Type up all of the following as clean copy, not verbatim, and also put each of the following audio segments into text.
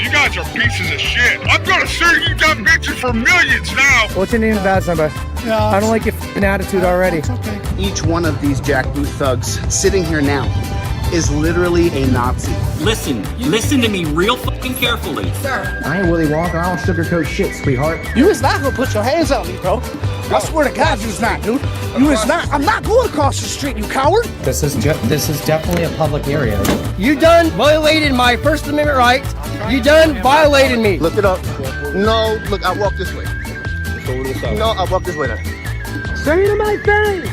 You guys are pieces of shit. I'm gonna sue you dumb bitches for millions now. What's your name and badge number? Yeah, I don't like your f***ing attitude already. It's okay. Each one of these jackboot thugs sitting here now is literally a Nazi. Listen to me real fucking carefully. Sir. I ain't Willy Wonka. I don't sugarcoat shit, sweetheart. You is not gonna put your hands on me, bro. I swear to God, you's not, dude. You is not. I'm not going across the street, you coward. This is definitely a public area. You done violated my First Amendment rights. You done violated me. Look it up. No, look, I walk this way. No, I walk this way now. Say it to my face.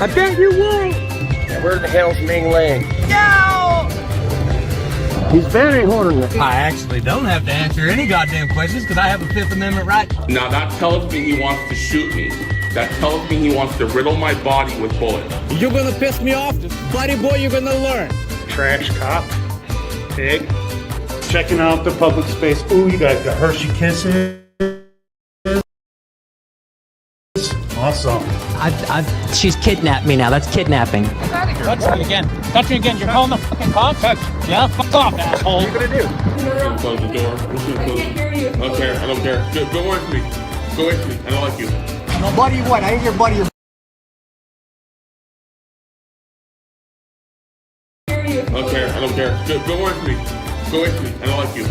I bet you won't. Yeah, where the hell's Ming Ling? No! He's very horny. I actually don't have to answer any goddamn questions because I have a Fifth Amendment right. Now that tells me he wants to shoot me. That tells me he wants to riddle my body with bullets. You're gonna piss me off? Buddy boy, you're gonna learn. Trash cop. Pig. Checking out the public space. Ooh, you got the Hershey Kisses. Awesome. She's kidnapped me now. That's kidnapping. Touch me again. Touch me again. You're calling the fucking cops? Touch. Yeah, fuck off, asshole. What are you gonna do? Close the door. I can't hear you. I don't care. Go with me. Go with me. I don't like you. Buddy what? I ain't your buddy. I don't care. Go with me. Go with me. I don't like you.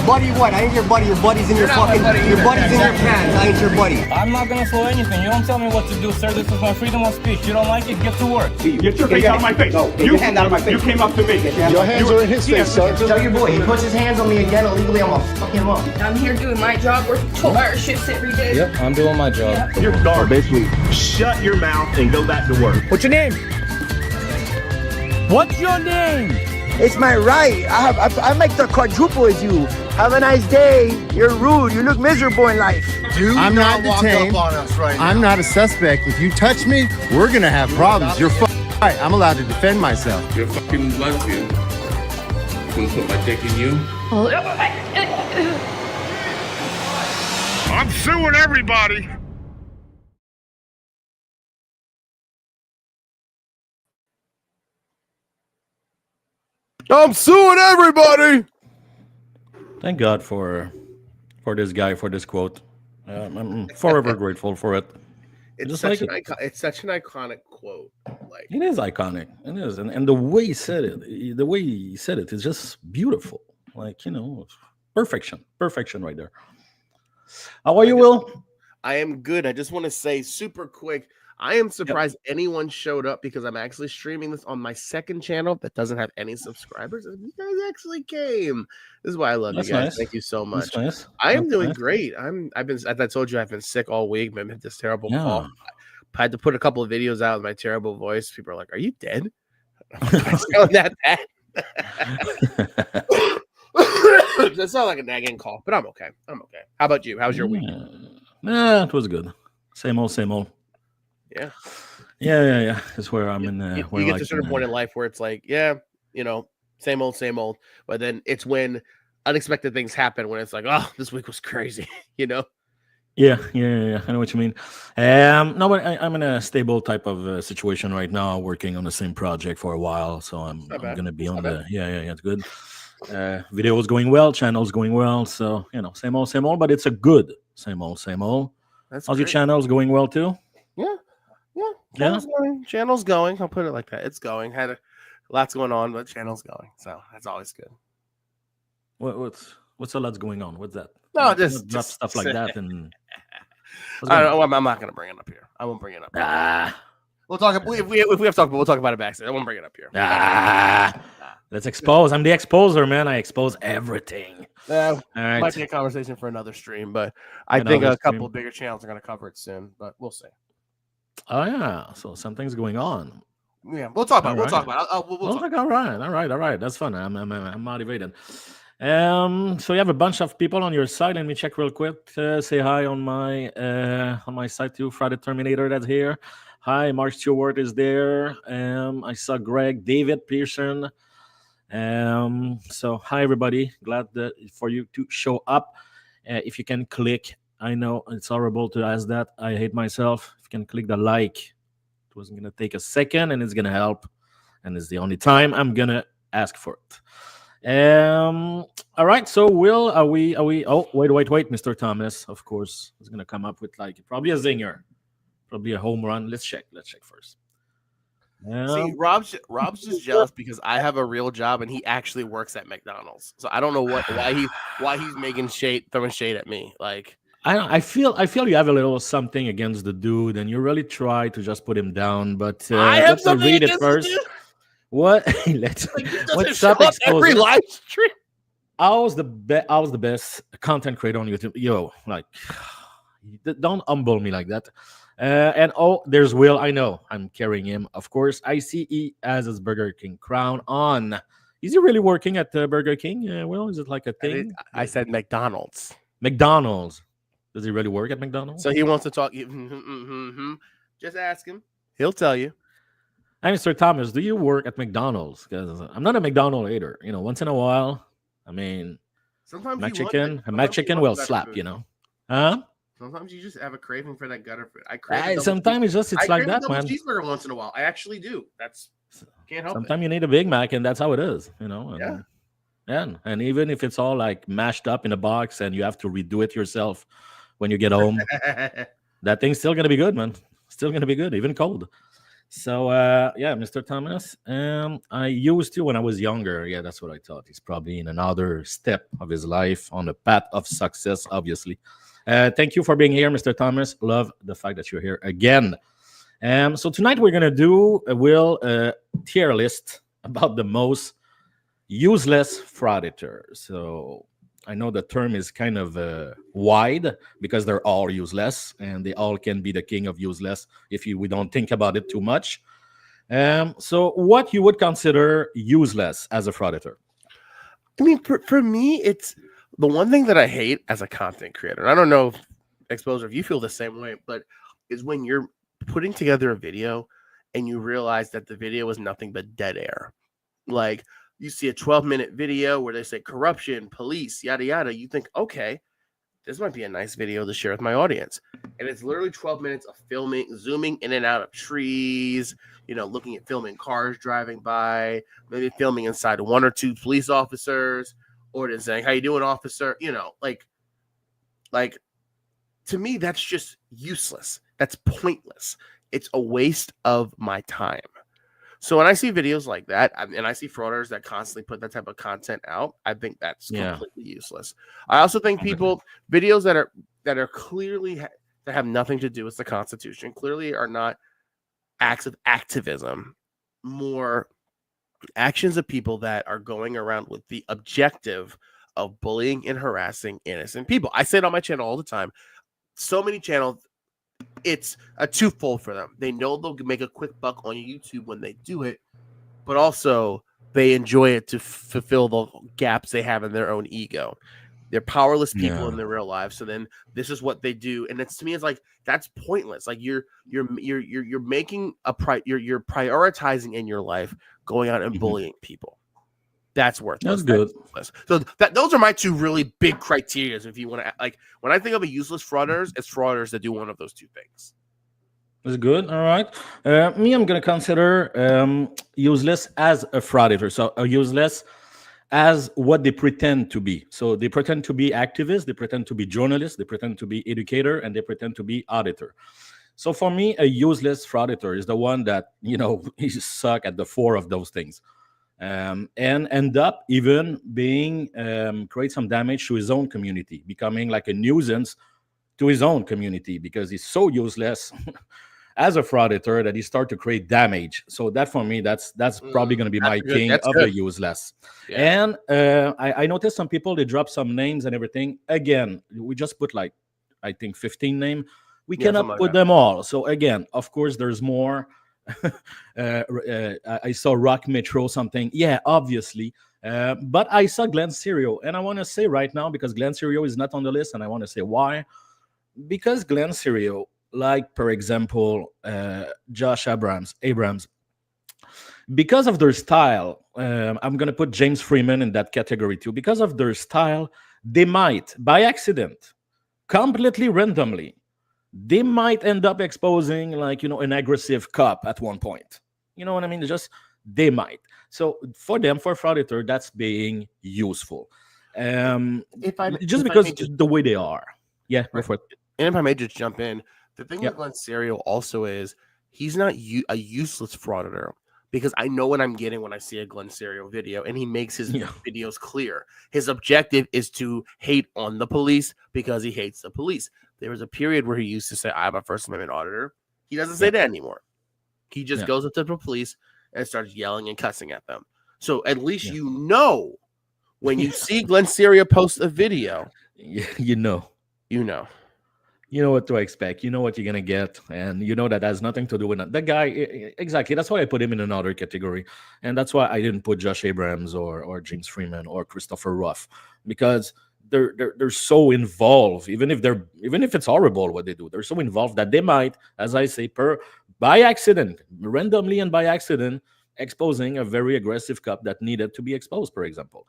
Buddy what? I ain't your buddy. Your buddy's in your fucking. Your buddy's in your pants. I ain't your buddy. I'm not gonna slow anything. You don't tell me what to do, sir. This is my freedom of speech. You don't like it? Get to work. Get your face out of my face. No, get your hand out of my face. You came up to me. Your hands are in his face, sir. Tell your boy, he puts his hands on me again illegally, I'm gonna fuck him up. I'm here doing my job, working 12-hour shifts every day. Yep, I'm doing my job. You're dark. Basically, shut your mouth and go back to work. What's your name? What's your name? It's my right. I make the quadruple as you. Have a nice day. You're rude. You look miserable in life. I'm not detained. I'm not a suspect. If you touch me, we're gonna have problems. You're right. I'm allowed to defend myself. You're a fucking lesbian. Wanna put my dick in you? I'm suing everybody. I'm suing everybody. Thank God for this guy, for this quote. I'm forever grateful for it. It's such an iconic quote. Like it is iconic. It is, and the way he said it, is just beautiful. Like perfection right there. How are you, Will? I am good. I just want to say super quick. I am surprised anyone showed up because I'm actually streaming this on my second channel that doesn't have any subscribers. You guys actually came. This is why I love you guys. Nice. Thank you so much. Nice. I am doing great. I've been, as I told you, I've been sick all week. I've had this terrible cough. I had to put a couple of videos out with my terrible voice. People are like, "Are you dead?" I sound that bad. That sounds like a nagging cough, but I'm okay. How about you? How's your week? It was good. Same old. Yeah. It's where I'm in. You get to a certain point in life where it's like, same old. But then it's when unexpected things happen. When it's like, oh, this week was crazy. Yeah. I know what you mean. No, but I'm in a stable type of situation right now, working on the same project for a while. So I'm gonna be on the. Yeah. It's good. Video is going well. Channel's going well. So same old. But it's a good same old. How's your channel's going well too? Channel's going. I'll put it like that. It's going. Had lots going on, but channel's going. So that's always good. What's a lot's going on? What's that? No, just stuff like that. And I don't know. I'm not going to bring it up here. I won't bring it up. We'll talk. If we have to talk, we'll talk about it backstage. I won't bring it up here. Let's expose. I'm the exposer, man. I expose everything. All right. Might be a conversation for another stream, but I think a couple of bigger channels are going to cover it soon. But we'll see. Oh yeah, so something's going on. Yeah, we'll talk about it. We'll talk about it. We'll talk. All right. That's fun. I'm motivated. So you have a bunch of people on your side. Let me check real quick. Say hi on my side too. Friday Terminator, that's here. Hi, Mark Stewart is there. I saw Greg, David Pearson. So hi everybody. Glad for you to show up. If you can click. I know it's horrible to ask that. I hate myself. If you can click the like, it wasn't going to take a second and it's going to help. And it's the only time I'm going to ask for it. All right. So Will, are we? Oh, wait, Mr. Thomas. Of course, is gonna come up with like probably a zinger, probably a home run. Let's check first. See, Rob's just jealous because I have a real job and he actually works at McDonald's. So I don't know why he's making throwing shade at me. Like I feel you have a little something against the dude, and you really try to just put him down. But I have let's something read it against first. the dude. What? What's up, every Exposer? live stream. I was the best content creator on YouTube. Yo, like, don't humble me like that. And there's Will. I know I'm carrying him. Of course, I see he has his Burger King crown on. Is he really working at Burger King? Will, is it like a thing? I said McDonald's. McDonald's. Does he really work at McDonald's? So he wants to talk. Just ask him. He'll tell you. Hey, Mr. Thomas, do you work at McDonald's? Because I'm not a McDonald's hater. You know, once in a while, I mean, sometimes Mac chicken will slap. You know, huh? Sometimes you just have a craving for that gutter food. Sometimes it's like that, man. Cheeseburger once in a while. I actually do. Can't help Sometimes you need a Big Mac, and that's how it is. You know. Yeah. And even if it's all like mashed up in a box, and you have to redo it yourself when you get home, that thing's still gonna be good, man. Still gonna be good, even cold. So yeah, Mr. Thomas, I used to when I was younger. Yeah, that's what I thought. He's probably in another step of his life on the path of success, obviously. Thank you for being here, Mr. Thomas. Love the fact that you're here again. So tonight we're gonna do a tier list about the most useless frauditors. So I know the term is kind of wide because they're all useless and they all can be the king of useless if we don't think about it too much. So what you would consider useless as a frauditor? I mean, for me, it's the one thing that I hate as a content creator. And I don't know, Exposer, if you feel the same way, but is when you're putting together a video and you realize that the video is nothing but dead air. Like, you see a 12-minute video where they say corruption, police, yada, yada. You think, okay, this might be a nice video to share with my audience. And it's literally 12 minutes of filming, zooming in and out of trees, looking at filming cars driving by, maybe filming inside one or two police officers, or then saying, how you doing, officer? Like to me, that's just useless. That's pointless. It's a waste of my time. So when I see videos like that, and I see frauders that constantly put that type of content out, I think that's completely useless. I also think videos that are clearly that have nothing to do with the Constitution, clearly are not acts of activism, more actions of people that are going around with the objective of bullying and harassing innocent people. I say it on my channel all the time. So many channels, it's a twofold for them. They know they'll make a quick buck on YouTube when they do it, but also they enjoy it to fulfill the gaps they have in their own ego. They're powerless people in their real lives, so then this is what they do, and to me, it's like that's pointless. Like you're making you're prioritizing in your life going out and bullying people. That's worthless. That's good. So those are my two really big criteria. If you want to, like, when I think of a useless frauders, it's frauders that do one of those two things. That's good. All right. Me, I'm going to consider useless as a frauditor. So useless as what they pretend to be. So they pretend to be activists, they pretend to be journalists, they pretend to be educator, and they pretend to be auditor. So for me, a useless frauditor is the one that, he suck at the four of those things. And end up even being create some damage to his own community, becoming like a nuisance to his own community because he's so useless as a frauditor that he start to create damage. So that for me, that's probably going to be my king of the useless. Yeah. And I noticed some people, they drop some names and everything. Again, we just put like, I think 15 names. We cannot put them all. So again, of course, there's more. I saw Rock Metro something. Yeah, obviously. But I saw Glenn Serio. And I want to say right now, because Glenn Serio is not on the list, and I want to say why. Because Glenn Serio, like, for example, Josh Abrams, because of their style, I'm going to put James Freeman in that category too. Because of their style, they might, by accident, completely randomly, they might end up exposing, like, an aggressive cop at one point. You know what I mean? Just, they might. So for them, for frauditor, that's being useful. Just because the way they are. Yeah, go for it. And if I may just jump in, the thing with Glenn Serio also is he's not a useless frauditor, because I know what I'm getting when I see a Glenn Serio video, and he makes his videos clear. His objective is to hate on the police because he hates the police. There was a period where he used to say, I'm a First Amendment auditor. He doesn't say that anymore. He just goes up to the police and starts yelling and cussing at them. So at least you know when you see Glenn Serio post a video, you know what to expect. You know what you're gonna get, and you know that has nothing to do with that guy. Exactly. That's why I put him in another category, and that's why I didn't put Josh Abrams or James Freeman or Christopher Ruff, because they're so involved. Even if it's horrible what they do, they're so involved that they might, as I say, by accident, randomly and by accident, exposing a very aggressive cop that needed to be exposed, for example.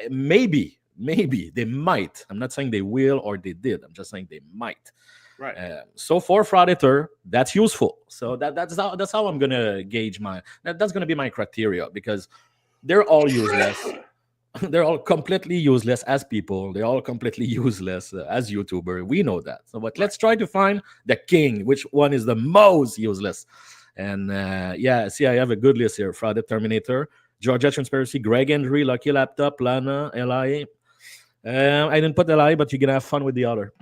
Maybe they might. I'm not saying they will or they did. I'm just saying they might. Right. So for frauditor, that's useful. So that's how I'm gonna gauge that's gonna be my criteria, because they're all useless. They're all completely useless as people. They're all completely useless as YouTuber. We know that. So, but let's try to find the king. Which one is the most useless? And see, I have a good list here. Fraud Terminator, Georgia Transparency, Greg Henry, Lucky Laptop, Lana, Li. I didn't put Li, but you're gonna have fun with the other.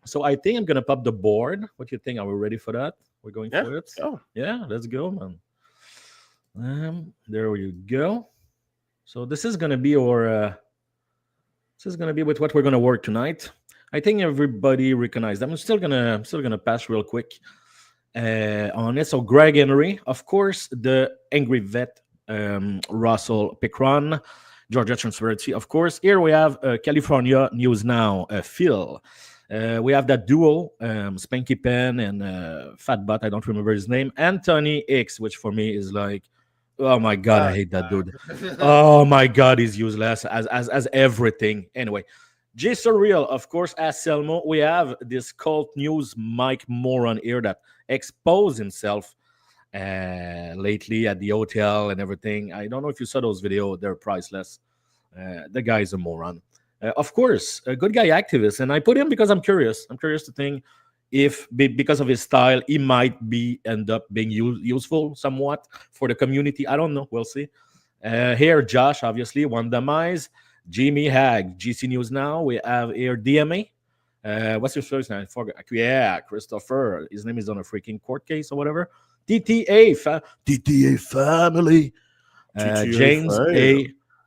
So I think I'm gonna pop the board. What do you think? Are we ready for that? We're going for it. Oh yeah, let's go, man. There you go. So this is gonna be with what we're gonna work tonight. I think everybody recognized. I'm still gonna pass real quick on it. So Greg Henry, of course, the angry vet, Russell Picron, Georgia Transparency, of course. Here we have California News Now, Phil. We have that duo, Spanky Pen and Fatbot, I don't remember his name, Anthony X, which for me is like, oh my God, I hate that dude. Oh my God, he's useless as everything. Anyway, Jay Surreal, of course, as Selmo. We have this cult news Mike moron here that exposed himself lately at the hotel and everything. I don't know if you saw those videos. They're priceless. The guy's a moron. Of course, a good guy activist. And I put him because I'm curious. I'm curious to think if, because of his style, he might end up being useful somewhat for the community. I don't know. We'll see. Here, Josh, obviously, One Demise. Jimmy Hag, GC News Now. We have here DMA. What's your first name? Yeah, Christopher. His name is on a freaking court case or whatever. TTA family.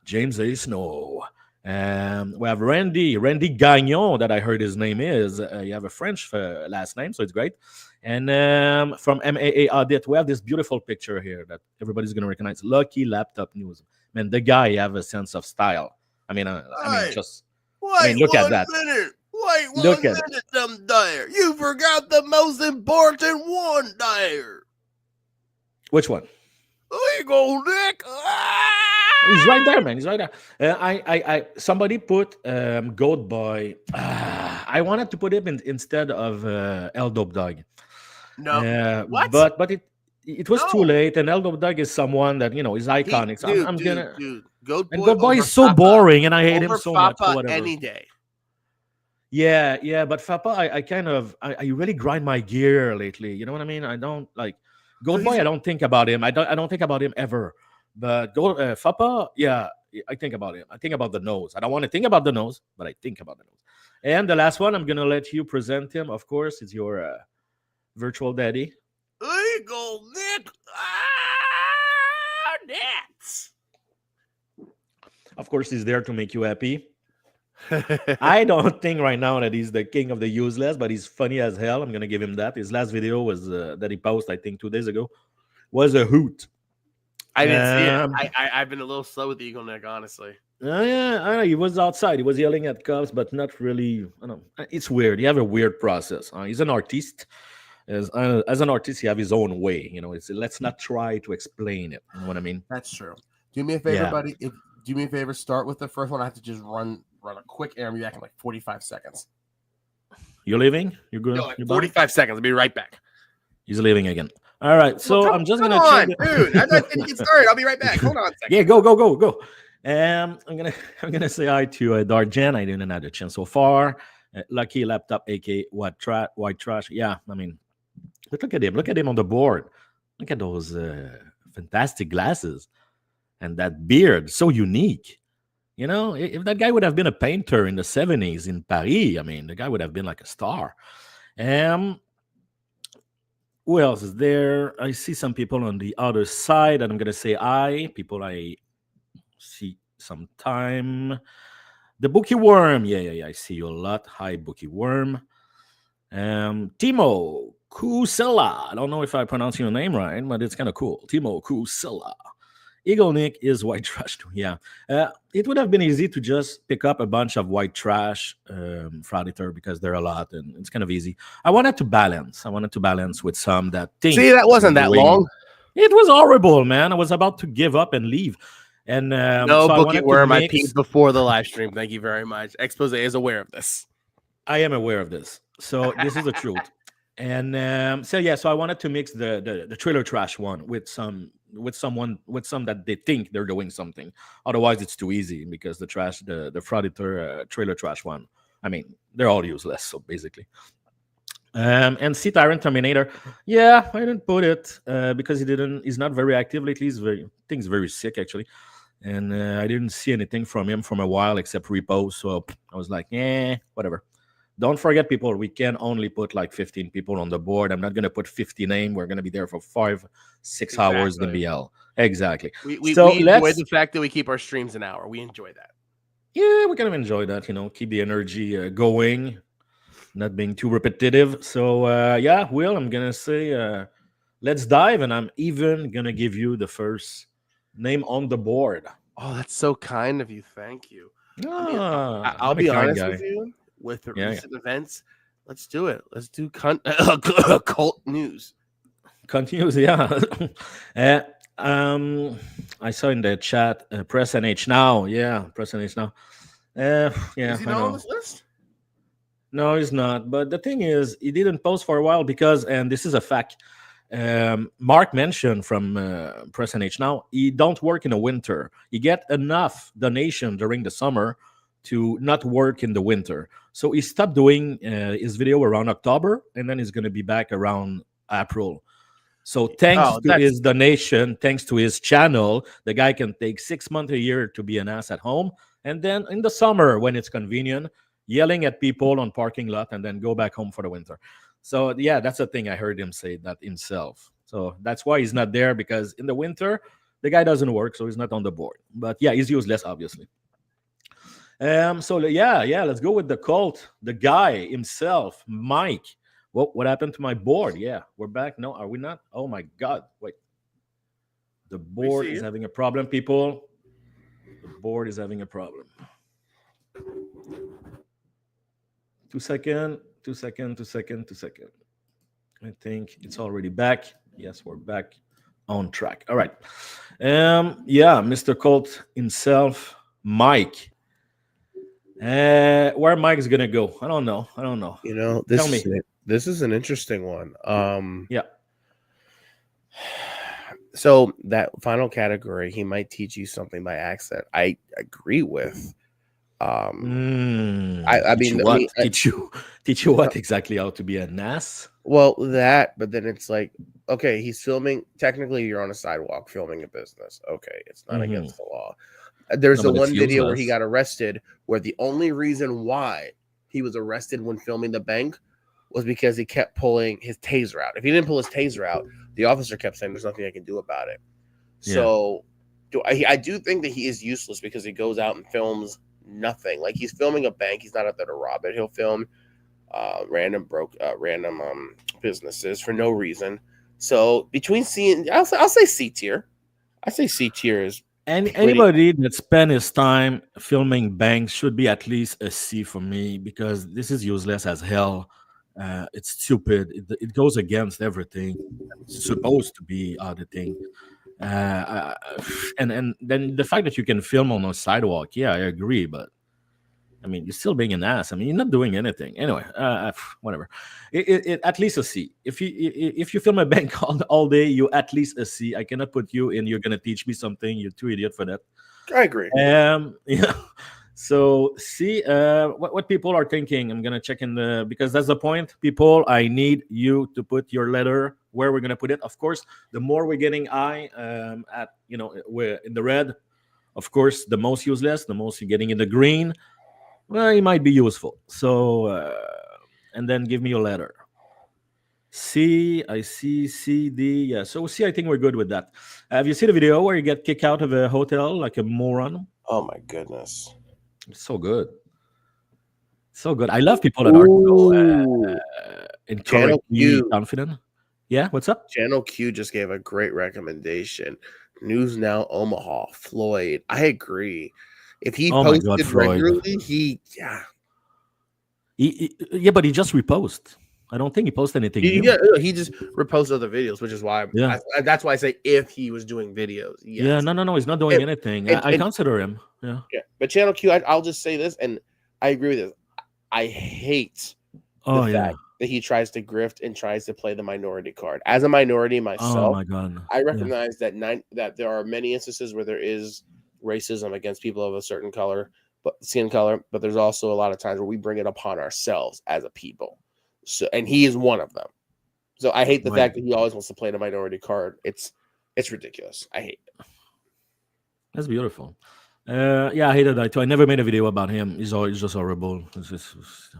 James A. Snow. We have Randy Gagnon, that I heard his name is. You have a French last name, so it's great. And from MAA Audit, we have this beautiful picture here that everybody's going to recognize. Lucky Laptop News. Man, the guy have a sense of style. I mean, look at that. Wait one minute, them there. You forgot the most important one there. Which one? Legal Nick. He's right there, man. He's right there. Somebody put Goat Boy. I wanted to put him instead of El Dope Dog. No, what? But it was too late. And El Dope Dog is someone that is iconic. So I'm gonna. Goat Boy is so boring, and I hate him so much. Whatever. Any day. Yeah, but Fappa, I really grind my gear lately. You know what I mean? I don't like Goat Boy. I don't think about him. I don't think about him ever. But Fappa, yeah, I think about him. I think about the nose. I don't want to think about the nose, but I think about the nose. And the last one, I'm gonna let you present him. Of course, it's your virtual daddy. Legal Nick. Nets. Of course, he's there to make you happy. I don't think right now that he's the king of the useless, but he's funny as hell. I'm gonna give him that. His last video was that he posted, I think, 2 days ago, was a hoot. I didn't see it. I've been a little slow with Eagle Neck, honestly. Yeah, I know. He was outside. He was yelling at cops, but not really. I don't know. It's weird. You have a weird process. He's an artist. As an artist, he have his own way. Let's not try to explain it. You know what I mean? That's true. Do me a favor, buddy. Do me a favor. Start with the first one. I have to just run a quick errand. Be back in like 45 seconds. You're leaving? You're good? No, like 45 seconds. I'll be right back. He's leaving again. All right. So I'm just gonna check dude. I'm not getting started. I'll be right back. Hold on a second. Yeah, go. I'm gonna say hi to Darjan. I didn't have a chance so far. Lucky laptop, aka white trash. Yeah, I mean, but look at him. Look at him on the board. Look at those fantastic glasses and that beard, so unique. You know, if that guy would have been a painter in the 70s in Paris, I mean, the guy would have been like a star. Who else is there? I see some people on the other side, and I'm gonna say hi. People I see sometime. The Bookie Worm, yeah. I see you a lot. Hi, Bookie Worm. Timo Kusela. I don't know if I pronounce your name right, but it's kind of cool. Timo Kusela. Eagle Nick is white trash too. Yeah. It would have been easy to just pick up a bunch of white trash frauditor because there are a lot and it's kind of easy. I wanted to balance with some that think. See, that wasn't that long. It was horrible, man. I was about to give up and leave. And no, so Bookie Worm, I peed before the live stream. Thank you very much. Expose is aware of this. I am aware of this. So this is the truth. And so I wanted to mix the trailer trash one with some that they think they're doing something. Otherwise, it's too easy because the frauditor trailer trash one. I mean, they're all useless. So basically, and Sea Tyrant Terminator. Yeah, I didn't put it because he's not very active lately. He's very sick actually, and I didn't see anything from him from a while except repos. So I was like, whatever. Don't forget, people, we can only put like 15 people on the board. I'm not going to put 50 names. We're going to be there for 5-6 hours in the BL. Exactly. We enjoy the fact that we keep our streams an hour. We enjoy that. Yeah, we kind of enjoy that, keep the energy going, not being too repetitive. So, Will, I'm going to say let's dive, and I'm even going to give you the first name on the board. Oh, that's so kind of you. Thank you. I'll be honest with you. With the recent events, let's do it. Let's do cult news. Cult news, yeah. I saw in the chat, Press NH now. Yeah, Press NH now. Is he not on this list? No, he's not. But the thing is, he didn't post for a while because, and this is a fact, Mark mentioned from Press NH now, he don't work in the winter. He get enough donation during the summer to not work in the winter. So he stopped doing his video around October, and then he's going to be back around April. So thanks to his donation, thanks to his channel, the guy can take 6 months a year to be an ass at home. And then in the summer, when it's convenient, yelling at people on parking lot and then go back home for the winter. So yeah, that's the thing. I heard him say that himself. So that's why he's not there, because in the winter, the guy doesn't work, so he's not on the board. But yeah, he's useless, obviously. So let's go with the cult, the guy himself, Mike. What happened to my board? Yeah, we're back. No, are we not? Oh my God, wait. The board is having a problem, people. The board is having a problem. 2 seconds. I think it's already back. Yes, we're back on track. All right. Mr. Colt himself, Mike. Where Mike's gonna go? I don't know. This is an interesting one. Yeah. So that final category, he might teach you something by accident. I agree with. Teach you what exactly? How to be an ass? Well, that, but then it's like, okay, he's filming. Technically, you're on a sidewalk filming a business. Okay, it's not against the law. There's the one video where he got arrested, where the only reason why he was arrested when filming the bank was because he kept pulling his taser out. If he didn't pull his taser out, the officer kept saying, "There's nothing I can do about it." Yeah. So, I do think that he is useless because he goes out and films nothing. Like, he's filming a bank. He's not out there to rob it. He'll film random businesses for no reason. So between C and I'll say C tier. I say C tier is. And anybody that spent his time filming banks should be at least a C for me, because this is useless as hell. It's stupid. It goes against everything. It's supposed to be auditing. And then the fact that you can film on a sidewalk, yeah, I agree, but I mean, you're still being an ass. I mean, you're not doing anything. Anyway, whatever. It at least a C. If you film a bank all day, you at least a C. I cannot put you in. You're gonna teach me something. You're too idiot for that. I agree. Yeah. So see what people are thinking. I'm gonna check in because that's the point. People, I need you to put your letter where we're gonna put it. Of course, the more we're getting I at we're in the red. Of course, the most useless. The most you're getting in the green. Well, it might be useful. So and then give me your letter. C, I see, C, D. Yeah. So C, I think we're good with that. Have you seen the video where you get kicked out of a hotel like a moron? Oh my goodness. It's so good. So good. I love people that are so incorrectly confident. Yeah, what's up? Channel Q just gave a great recommendation. News Now Omaha, Floyd. I agree. If he posted regularly, yeah, but he just repost. I don't think he posted anything. He just reposts other videos, which is why that's why I say if he was doing videos. Yes. Yeah, no, he's not doing anything. I consider him. Yeah. But Channel Q, I'll just say this, and I agree with this. I hate the fact that he tries to grift and tries to play the minority card. As a minority myself, oh my God. I recognize that there are many instances where there is racism against people of a certain color, skin color, but there's also a lot of times where we bring it upon ourselves as a people. So, and he is one of them. So I hate the fact that he always wants to play the minority card. It's ridiculous. I hate it. That's beautiful. Yeah, I hated that too. I never made a video about him. He's just horrible. It's just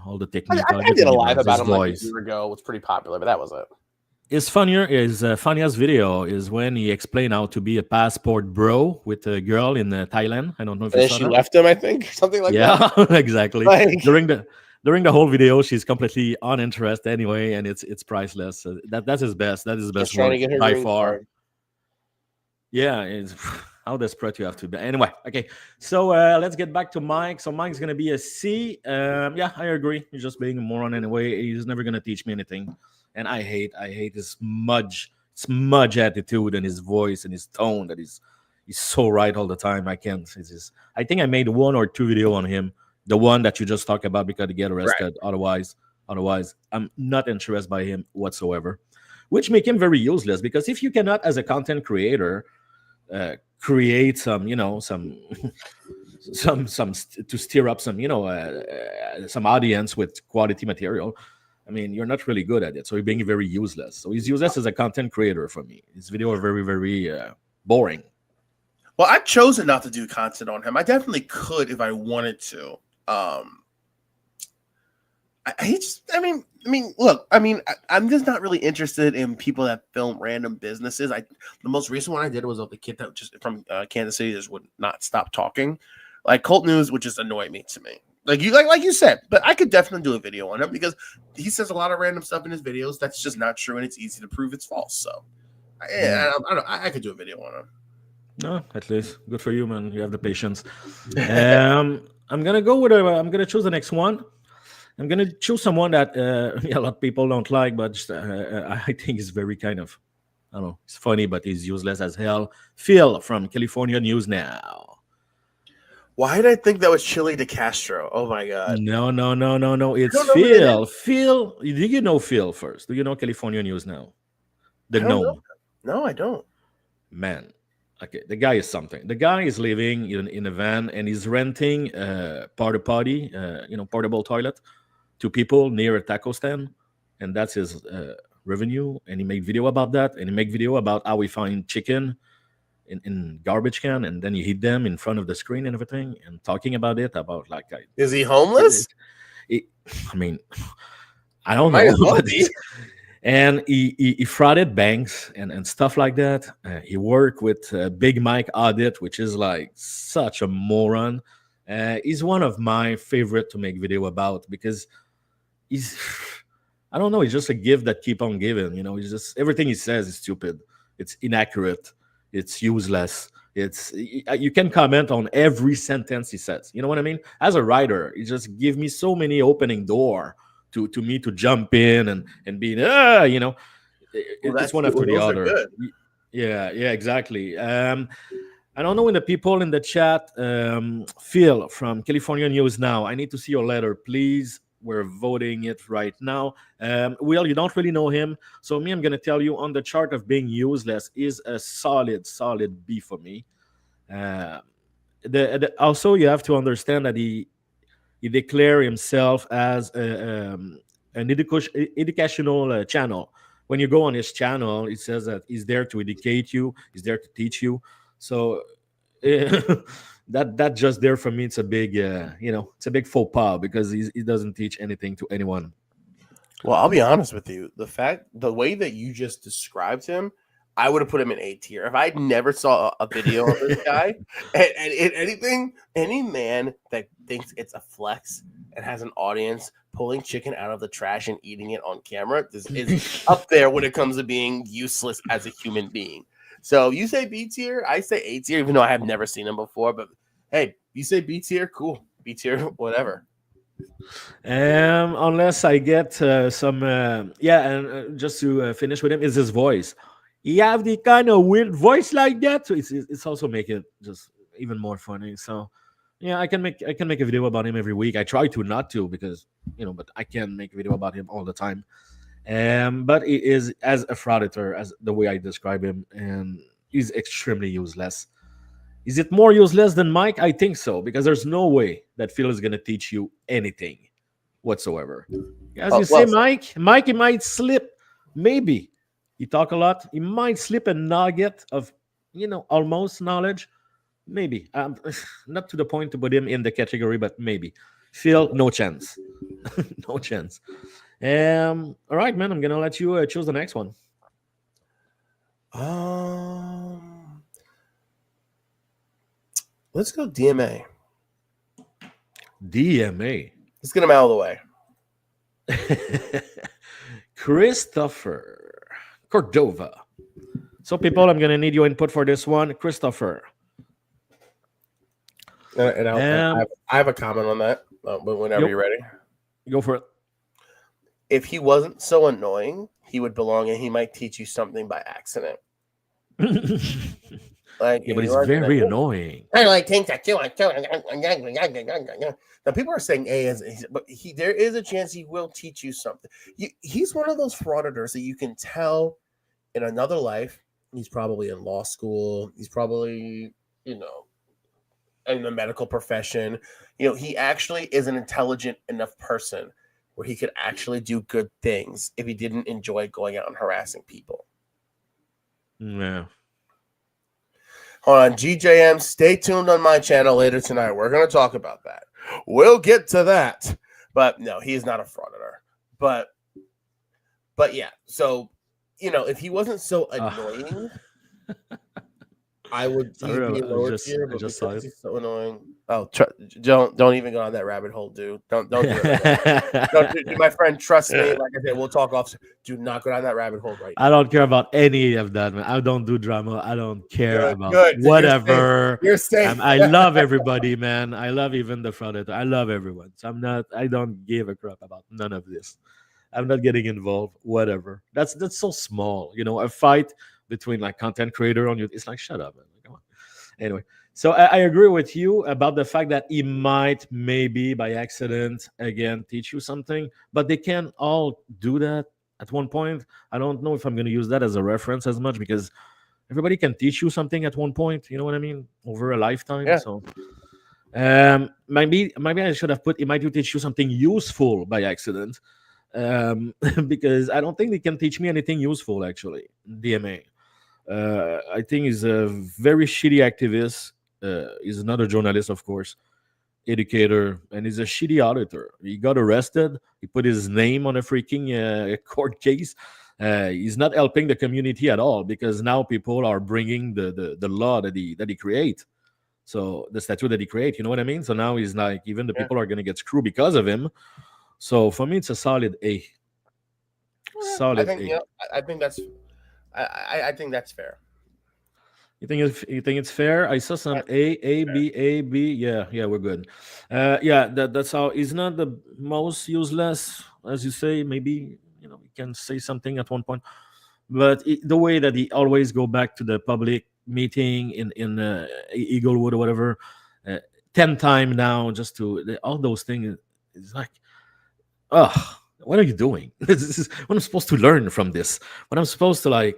all the technique. I did a live about him like a year ago. It was pretty popular, but that was it. It's funnier. Funniest video is when he explained how to be a passport bro with a girl in Thailand. I don't know if you saw she left him, I think, something like that. Yeah, exactly. During the whole video, she's completely uninterested anyway, and it's priceless. That's his best. That is his best work by far. Card. Yeah, it's how desperate you have to be. Anyway, okay. So let's get back to Mike. So Mike's gonna be a C. Yeah, I agree. He's just being a moron anyway. He's never gonna teach me anything, and I hate his smudge attitude and his voice and his tone. That he's so right all the time. I can't. I think I made 1 or 2 videos on him. The one that you just talked about because he get arrested. Right. Otherwise, I'm not interested by him whatsoever, which make him very useless. Because if you cannot, as a content creator, create some to stir up some audience with quality material, I mean, you're not really good at it. So you're being very useless. So he's useless as a content creator for me. His video are very, very boring. Well, I've chosen not to do content on him. I definitely could if I wanted to. Look, I'm just not really interested in people that film random businesses. The most recent one I did was of the kid that just from Kansas City just would not stop talking, like Cult News would just annoy me to me. Like you said, but I could definitely do a video on him because he says a lot of random stuff in his videos that's just not true, and it's easy to prove it's false. So, I could do a video on him. No, at least good for you, man. You have the patience. I'm gonna go with I'm gonna choose the next one. I'm gonna choose someone that a lot of people don't like, but I think is very kind of, I don't know, it's funny, but he's useless as hell. Phil from California News Now. Why did I think that was Chili De Castro? Oh my God. No. It's Phil. Phil, do you know Phil first? Do you know California News Now? The gnome. No, I don't. Man. Okay, the guy is something. The guy is living in a van and he's renting a potty, portable toilet to people near a taco stand, and that's his revenue. And he made video about that, and he make video about how we find chicken in garbage can, and then you eat them in front of the screen and everything, and talking about it about like. Is he homeless? I don't know. And he frauded banks and stuff like that. He worked with Big Mike Audit, which is like such a moron. He's one of my favorite to make video about because I don't know, he's just a gift that keep on giving. He's just, everything he says is stupid. It's inaccurate. It's useless. You can comment on every sentence he says. You know what I mean? As a writer, he just give me so many opening door to me to jump in and be it's one after the other. Yeah, exactly. I don't know when the people in the chat, Phil from California News Now, I need to see your letter, please. We're voting it right now. Will, you don't really know him, so I'm gonna tell you on the chart of being useless is a solid B for me. also you have to understand that he declare himself as an educational channel. When you go on his channel, it says that he's there to educate you, he's there to teach you. So that just there for me, it's a big it's a big faux pas because he doesn't teach anything to anyone. Well, I'll be honest with you. The way that you just described him, I would have put him in A tier. If I never saw a video of this guy, and any man that thinks it's a flex and has an audience pulling chicken out of the trash and eating it on camera, this is up there when it comes to being useless as a human being. So you say B tier, I say A tier, even though I have never seen him before. But hey, you say B tier, cool. B tier, whatever. Unless I get some, and just to finish with him, is his voice. He have the kind of weird voice like that, so it's also make it just even more funny. So yeah, I can make a video about him every week. I try to not to because but I can make a video about him all the time. But he is, as a frauditor, as the way I describe him, and he's extremely useless. Is it more useless than Mike? I think so, because there's no way that Phil is gonna teach you anything whatsoever. As you say, Mike, he might slip, maybe. He talk a lot. He might slip a nugget of, almost knowledge. Maybe. Not to the point to put him in the category, but maybe. Phil, no chance. No chance. All right, man. I'm gonna let you choose the next one. Let's go DMA. DMA. Let's get him out of the way. Christopher Cordova. So, people, I'm gonna need your input for this one, Christopher. And I have a comment on that. Whenever you're ready, go for it. If he wasn't so annoying, he would belong, and he might teach you something by accident. But he's very annoying. I like things that too. Now people are saying A but there is a chance he will teach you something. He's one of those frauditors that you can tell in another life. He's probably in law school. He's probably in the medical profession. He actually is an intelligent enough person where he could actually do good things if he didn't enjoy going out and harassing people. Yeah. Hold on, GJM, stay tuned on my channel later tonight. We're going to talk about that. We'll get to that. But no, he is not a frauditor. But yeah, so, if he wasn't so annoying, I would be lower tier, but because he's so annoying. Oh, don't even go on that rabbit hole, dude. Don't do it. Don't do, my friend, trust me. Like I said, we'll talk off. Do not go down that rabbit hole right now. I don't care about any of that, man. I don't do drama. I don't care about whatever. You're safe. I love everybody, man. I love even the frauditor. I love everyone. So I don't give a crap about none of this. I'm not getting involved. Whatever. That's so small. A fight between like content creator on YouTube. It's like, shut up, man. Come on. Anyway, so I agree with you about the fact that he might maybe by accident again teach you something, but they can all do that at one point. I don't know if I'm going to use that as a reference as much because everybody can teach you something at one point. You know what I mean? Over a lifetime. Yeah. So maybe I should have put, it might teach you something useful by accident. Because I don't think they can teach me anything useful actually. DMA. I think he's a very shitty activist. He's another journalist, of course, educator, and he's a shitty auditor. He got arrested. He put his name on a freaking court case. He's not helping the community at all because now people are bringing the law that he create. So the statute that he create, you know what I mean? So now he's like, even the people are going to get screwed because of him. So for me, it's a solid A. Solid A. I think that's fair. You think it's fair? I saw some A, B. Yeah, we're good. That's how. He's not the most useless, as you say. Maybe he can say something at one point, but the way that he always go back to the public meeting in Eaglewood or whatever, 10 times now, just to all those things. It's like, what are you doing? This is what I'm supposed to learn from this. What I'm supposed to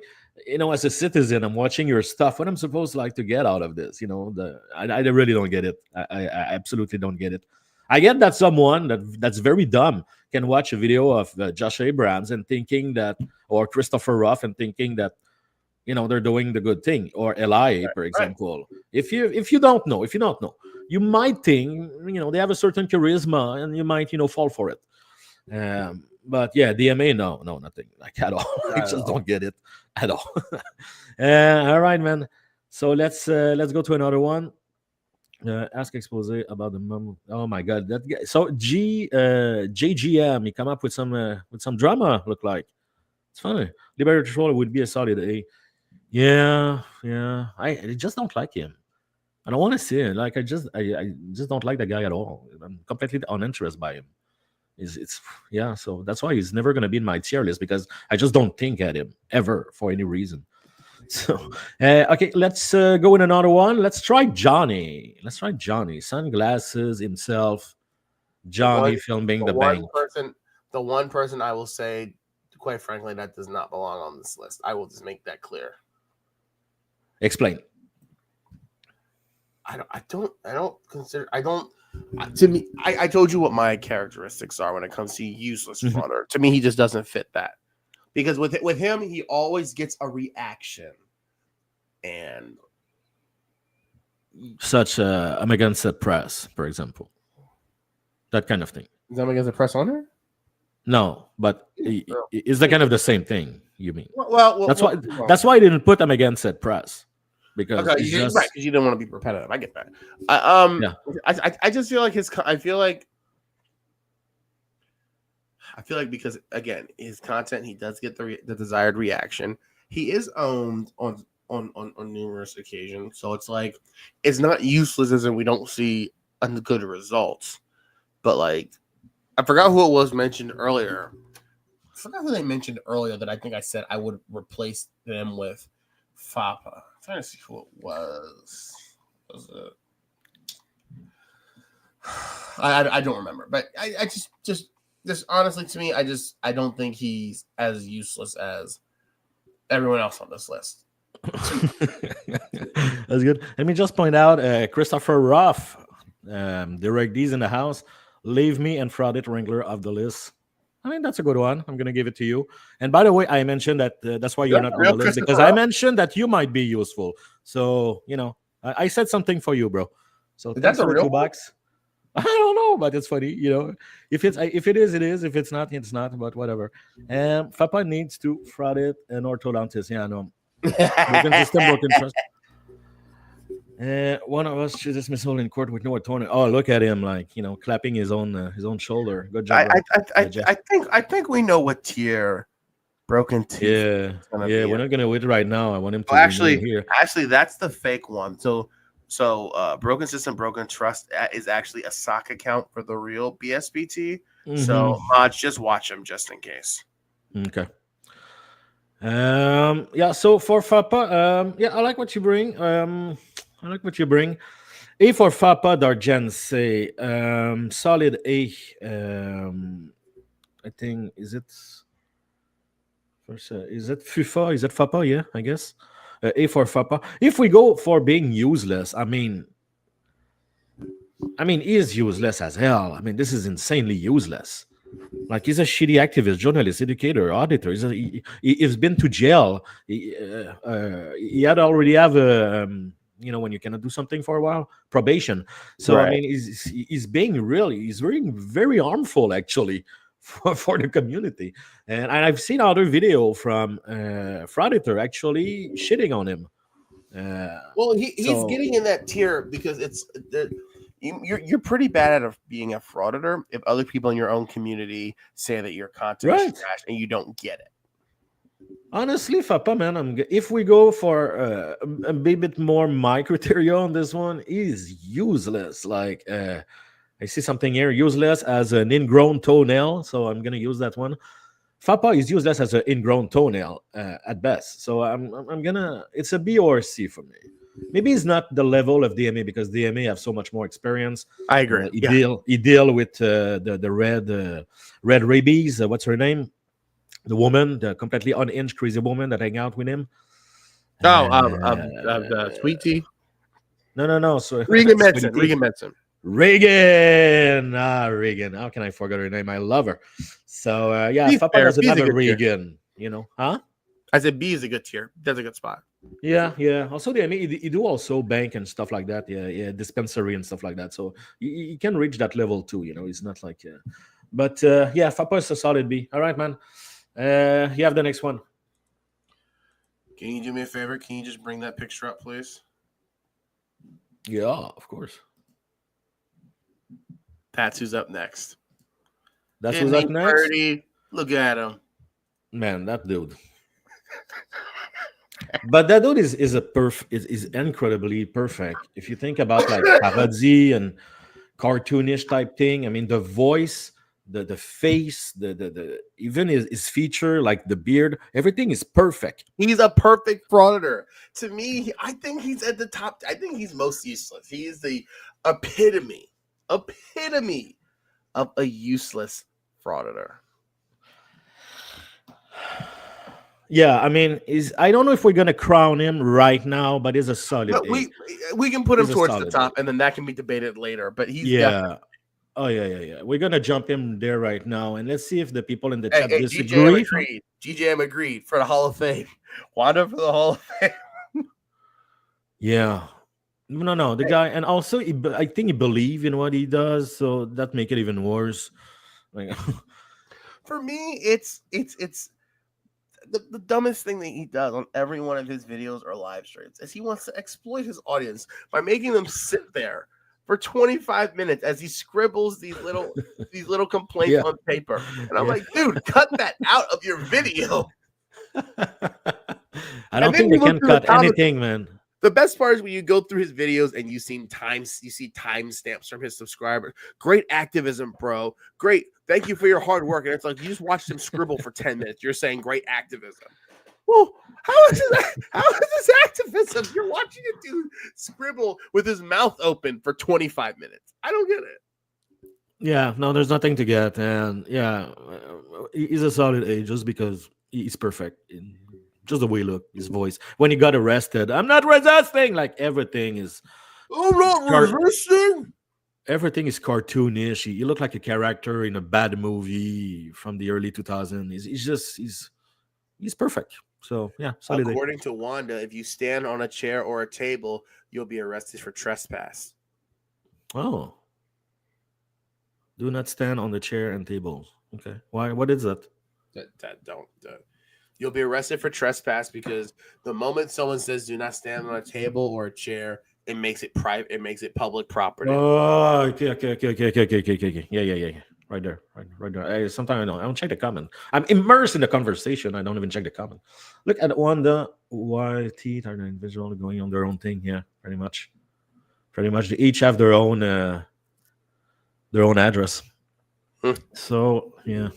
as a citizen, I'm watching your stuff. What I'm supposed to like to get out of this? I really don't get it. I absolutely don't get it. I get that someone that's very dumb can watch a video of Josh Abrams and thinking that, or Christopher Ruff and thinking that, they're doing the good thing, or Eli, for example. If you don't know, you might think, they have a certain charisma, and you might, fall for it. But yeah, DMA, no, nothing like at all. I just don't get it at all. All right, man. So let's go to another one. Ask expose about the mom. Oh my god, that guy. So JGM, he come up with some drama. Look like it's funny. Liberator Troller would be a solid A. Yeah. I just don't like him. I don't want to see it. Like I just don't like that guy at all. I'm completely uninterested by him. So that's why he's never gonna be in my tier list, because I just don't think at him ever for any reason. So okay, let's go in another one. Let's try Johnny. Sunglasses himself. Johnny filming the bank. The one person I will say, quite frankly, that does not belong on this list. I will just make that clear. Explain. To me, I told you what my characteristics are when it comes to useless frauder. To me, he just doesn't fit that. Because with him, he always gets a reaction. And such I'm against the press, for example. That kind of thing. Is I'm against the press owner? No, but is that kind of the same thing, you mean? Well, that's why I didn't put them against that press. Because because you didn't want to be repetitive. I get that. I just feel like I feel like because again, his content, he does get the desired reaction. He is owned on numerous occasions, so it's like it's not useless as in we don't see good results. But like, I forgot who it was mentioned earlier. I forgot who they mentioned earlier that I think I said I would replace them with Fapa. I'm trying to see who it was. Was it? I don't remember, but I just honestly, to me, I don't think he's as useless as everyone else on this list. That's good. Let me just point out Christopher Ruff, direct D's in the house. Leave me and Fraudit Wrangler off the list. I mean, that's a good one. I'm going to give it to you. And by the way, I mentioned that that's why you're not on the list, because I mentioned that you might be useful. So, I said something for you, bro. So that's a real box. I don't know, but it's funny, If it is, it is. If it's not, it's not. But whatever. Fapa needs to fraud it and orthodontist. Yeah, I know. Broken system, broken trust. One of us should dismiss all in court with no attorney. Oh, look at him, like clapping his own shoulder. Good job. I think we know what tier Broken Teeth. Yeah, we're not gonna wait right now. I want him to actually here. Actually, that's the fake one. So Broken System, Broken Trust is actually a sock account for the real BSBT. So just watch him just in case. Okay. So for Fapa, I like what you bring. A for Fapa, Darjen say solid A. I think is it FIFA? Is it Fapa? Yeah, I guess. A for Fapa. If we go for being useless, I mean, he is useless as hell. I mean, this is insanely useless. Like, he's a shitty activist, journalist, educator, auditor. He's been to jail. He had already have a, when you cannot do something for a while, probation. So right. I mean, he's being very harmful actually for the community. And I've seen other video from Frauditor actually shitting on him. Well, he's getting in that tier because you're pretty bad at being a frauditor if other people in your own community say that your content is trash and you don't get it. Honestly, Fapa, man, if we go for a bit more my criteria on this one, is useless. Like, I see something here, useless as an ingrown toenail, so I'm gonna use that one. Fapa is useless as an ingrown toenail at best, so I'm gonna. It's a B or a C for me. Maybe it's not the level of DMA because DMA have so much more experience. I agree. He deal with the red rabies. What's her name? The woman, the completely unhinged crazy woman that hang out with him. The sweet tea. No. So Regan Benson. Regan. Regan. How can I forget her name? I love her. So Papa doesn't have a Regan. You know, huh? I said B is a good tier. That's a good spot. Yeah. Also, you do also bank and stuff like that. Yeah, dispensary and stuff like that. So you can reach that level too. You know, it's not like, but Papa is a solid B. All right, man. You have the next one. Can you do me a favor? Can you just bring that picture up, please? Yeah, of course. That's who's up next. That's who's up next. Purdy. Look at him, man. That dude. But that dude is incredibly perfect. If you think about like parody and cartoonish type thing, I mean the voice, the face, the even his feature, like the beard, everything is perfect. He's a perfect frauditor. To me, I think he's at the top. I think he's most useless. He is the epitome of a useless frauditor. Yeah, I mean, I don't know if we're gonna crown him right now, but he's a solid. No, we can put him towards the top, and then that can be debated later. But he's yeah. We're gonna jump him there right now, and let's see if the people in the chat disagree. GJM agreed for the Hall of Fame. Wanda for the Hall of Fame. Yeah, no, the guy, and also I think he believes in what he does, so that make it even worse. Like, for me, it's the dumbest thing that he does on every one of his videos or live streams is he wants to exploit his audience by making them sit there for 25 minutes as he scribbles these little complaints on paper. And I'm like, dude, cut that out of your video. I don't think we can cut anything, man. The best part is when you go through his videos and you see timestamps from his subscribers. Great activism, bro. Great. Thank you for your hard work. And it's like you just watched him scribble for 10 minutes. You're saying great activism. Well, how is this activism? You're watching a dude scribble with his mouth open for 25 minutes. I don't get it. Yeah, no, there's nothing to get. And he's a solid A just because he's perfect. Just the way he looked, his voice. When he got arrested, I'm not resisting. Like everything is. I'm not resisting. Everything is cartoonish. He looked like a character in a bad movie from the early 2000s. He's perfect. So yeah, solid. According to Wanda, if you stand on a chair or a table, you'll be arrested for trespass. Oh. Do not stand on the chair and tables. Okay. Why? What is that? You'll be arrested for trespass because the moment someone says do not stand on a table or a chair, it makes it private. It makes it public property. Oh, okay. Yeah. Right there. Sometimes I don't check the comment. I'm immersed in the conversation. I don't even check the comment. Look at Wanda, YT, are individual going on their own thing. Yeah, pretty much. They each have their own address. So yeah,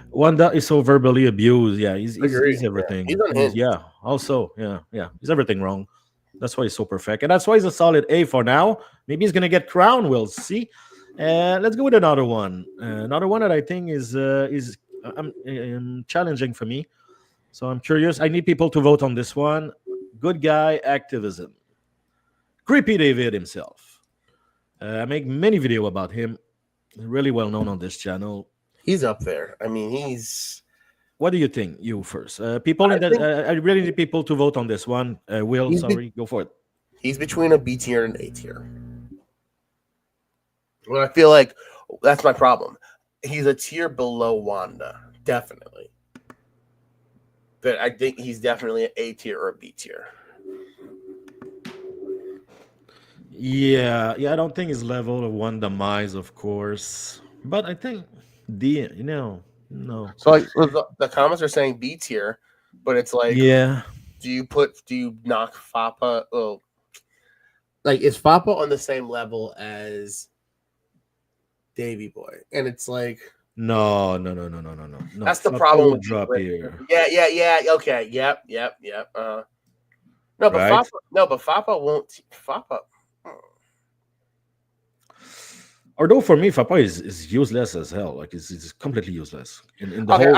Wanda is so verbally abused. Yeah, he's everything. He's everything wrong. That's why he's so perfect, and that's why he's a solid A for now. Maybe he's gonna get crowned. We'll see. Let's go with another one. Another one that I think is challenging for me. So I'm curious. I need people to vote on this one. Good guy activism. Creepy David himself. I make many videos about him. Really well known on this channel. He's up there. I mean, he's. What do you think? You first. I really need people to vote on this one. Will, go for it. He's between a B tier and an A tier. Well, I feel like that's my problem. He's a tier below Wanda, definitely. But I think he's definitely an A tier or a B tier. Yeah, I don't think his level of one demise, of course, but I think no. So like, the comments are saying B tier, but it's like, yeah. Do you knock Fappa? Oh, like is Fappa on the same level as Davey Boy? And it's like, no. That's the problem. With drop here. Yeah. Okay. Yep. No, but right? Fappa won't. Fappa. Although for me, Fappa is useless as hell. Like it's completely useless. In the whole...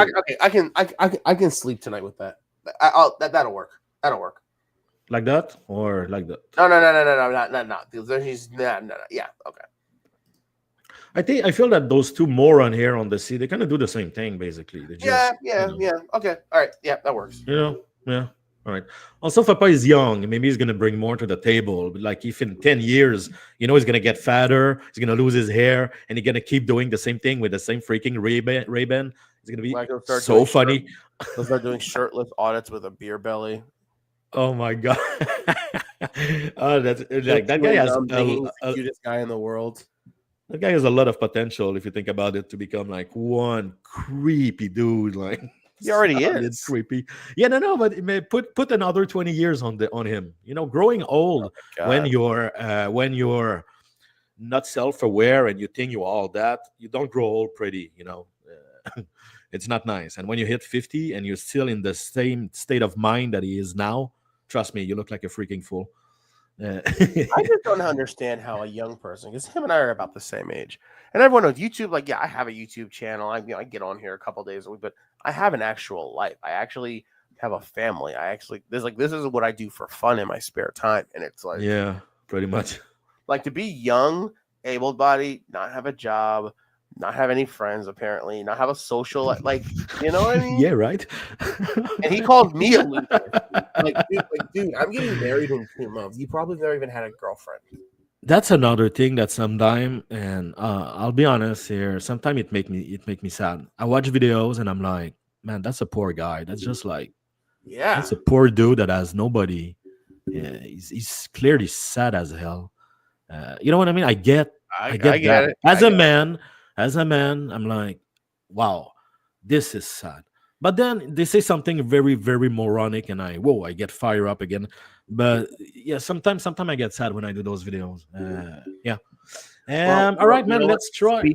I can sleep tonight with that. That'll work. That'll work. Like that or like that? No, not. No. Yeah, okay. I feel that those two moron here on the sea, they kind of do the same thing basically. They just, Yeah. Okay, all right, yeah, that works. Yeah. All right. Also, Papa is young. Maybe he's gonna bring more to the table. But like, if in 10 years, he's gonna get fatter, he's gonna lose his hair, and he's gonna keep doing the same thing with the same freaking Ray-Ban. It's gonna be so funny. He'll start doing shirtless audits with a beer belly. Oh my god. That's like that guy has the cutest guy in the world. That guy has a lot of potential if you think about it to become like one creepy dude. Like he already is creepy. Yeah, no, but it may put another 20 years on him. Growing old when you're not self-aware and you think you're all that, you don't grow old pretty. It's not nice. And when you hit 50 and you're still in the same state of mind that he is now, trust me, you look like a freaking fool. I just don't understand how a young person, because him and I are about the same age, and everyone knows YouTube. Like, yeah, I have a YouTube channel. I get on here a couple days a week, but I have an actual life. I actually have a family. This is what I do for fun in my spare time, and it's like, yeah, pretty much. Like, to be young, able-bodied, not have a job, not have any friends, apparently, not have a social, like, you know what I mean? Yeah, right. And he called me a loser. Dude, I'm getting married in 2 months. You probably never even had a girlfriend. That's another thing that sometimes, and I'll be honest here, sometimes it make me sad. I watch videos and I'm like, man, that's a poor guy. That's just like, that's a poor dude that has nobody. Yeah, he's clearly sad as hell. You know what I mean? I get that. It. As a man, I'm like, wow, this is sad. But then they say something very, very moronic, and I get fired up again. But yeah, sometimes I get sad when I do those videos. Yeah. All right, man. Let's try.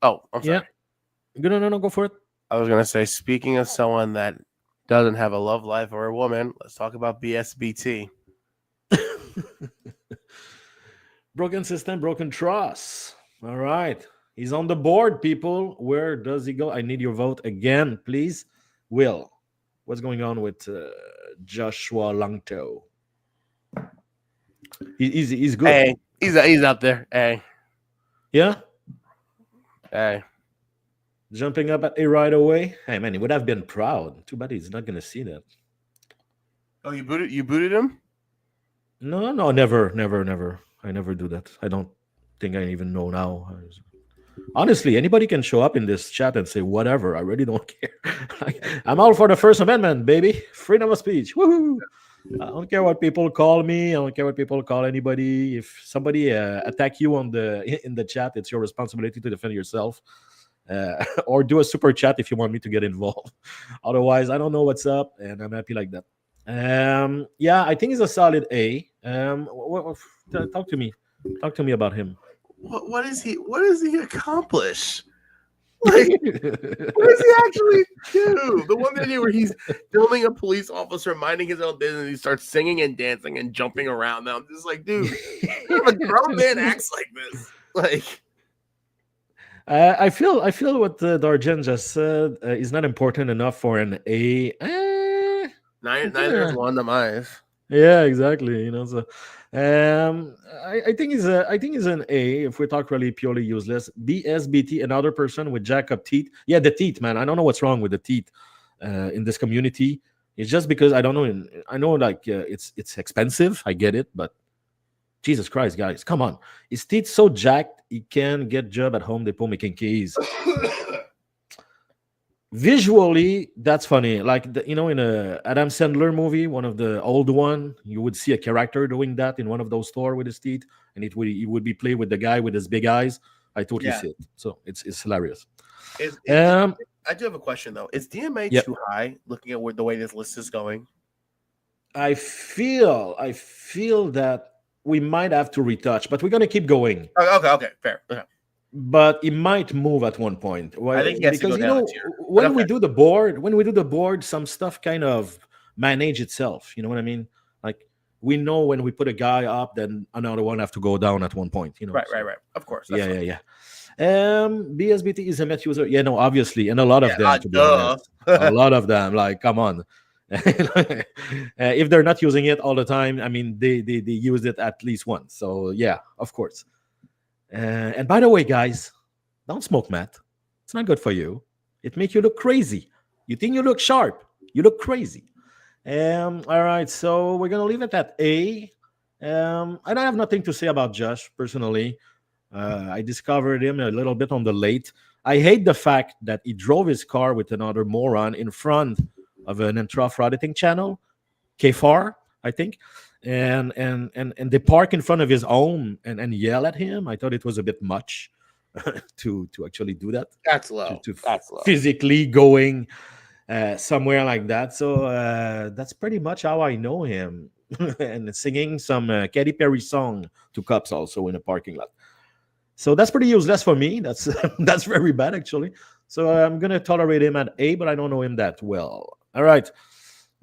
Oh, I'm sorry. Yeah. No, go for it. I was gonna say, speaking of someone that doesn't have a love life or a woman, let's talk about BSBT. Broken system, broken trust. All right. He's on the board, people. Where does he go? I need your vote again, please. Will, what's going on with Joshua Langto? He's good. Hey, he's up there. Hey. Yeah? Hey. Jumping up at A right away. Hey, man, he would have been proud. Too bad he's not going to see that. Oh, you booted him? No, never. I never do that. I don't think I even know now. Honestly, anybody can show up in this chat and say whatever. I really don't care. I'm all for the First Amendment, baby. Freedom of speech. Woohoo! I don't care what people call me. I don't care what people call anybody. If somebody attack you in the chat, it's your responsibility to defend yourself. Or do a super chat if you want me to get involved. Otherwise, I don't know what's up, and I'm happy like that. Yeah, I think he's a solid A. Talk to me. Talk to me about him. What does he accomplish? Like, what does he actually do? The one video where he's filming a police officer minding his own business, he starts singing and dancing and jumping around. Now I'm just like, dude, a grown man acts like this. Like, I feel what Darjen just said is not important enough for an A. Neither is one to my eyes. Yeah, exactly. So I think he's an A if we talk really purely useless. BSBT, another person with jack up teeth. Yeah, the teeth, man. I don't know what's wrong with the teeth in this community. It's just because I don't know. I know like it's expensive. I get it, but Jesus Christ, guys, come on. His teeth so jacked he can get job at Home Depot making keys. Visually, that's funny. Like in a Adam Sandler movie, one of the old one, you would see a character doing that in one of those stores with his teeth, and it would be played with the guy with his big eyes. I totally see it. So it's hilarious. I do have a question though. Is DMA too high? Looking at the way this list is going, I feel that we might have to retouch, but we're gonna keep going. Okay, fair. Okay. But it might move at one point. I think because when we do the board, some stuff kind of manage itself. You know what I mean? Like we know when we put a guy up, then another one have to go down at one point. Right. Of course. Yeah. BSBT is a Met user. Yeah, no, obviously, and a lot of them. To be honest, a lot of them. Like, come on, If they're not using it all the time, I mean, they used it at least once. So yeah, of course. And by the way, guys, don't smoke meth. It's not good for you. It makes you look crazy. You think you look sharp, you look crazy. All right, so we're gonna leave it at A. I don't have nothing to say about Josh personally. I discovered him a little bit on the late. I hate the fact that he drove his car with another moron in front of an intra-frauditing channel, KFAR, I think, and they park in front of his home and yell at him. I thought it was a bit much to actually do that. That's low. That's low. Physically going somewhere like that. So that's pretty much how I know him. And singing some Katy Perry song to cops also in a parking lot. So that's pretty useless for me. That's that's very bad actually. So I'm gonna tolerate him at A, but I don't know him that well. All right.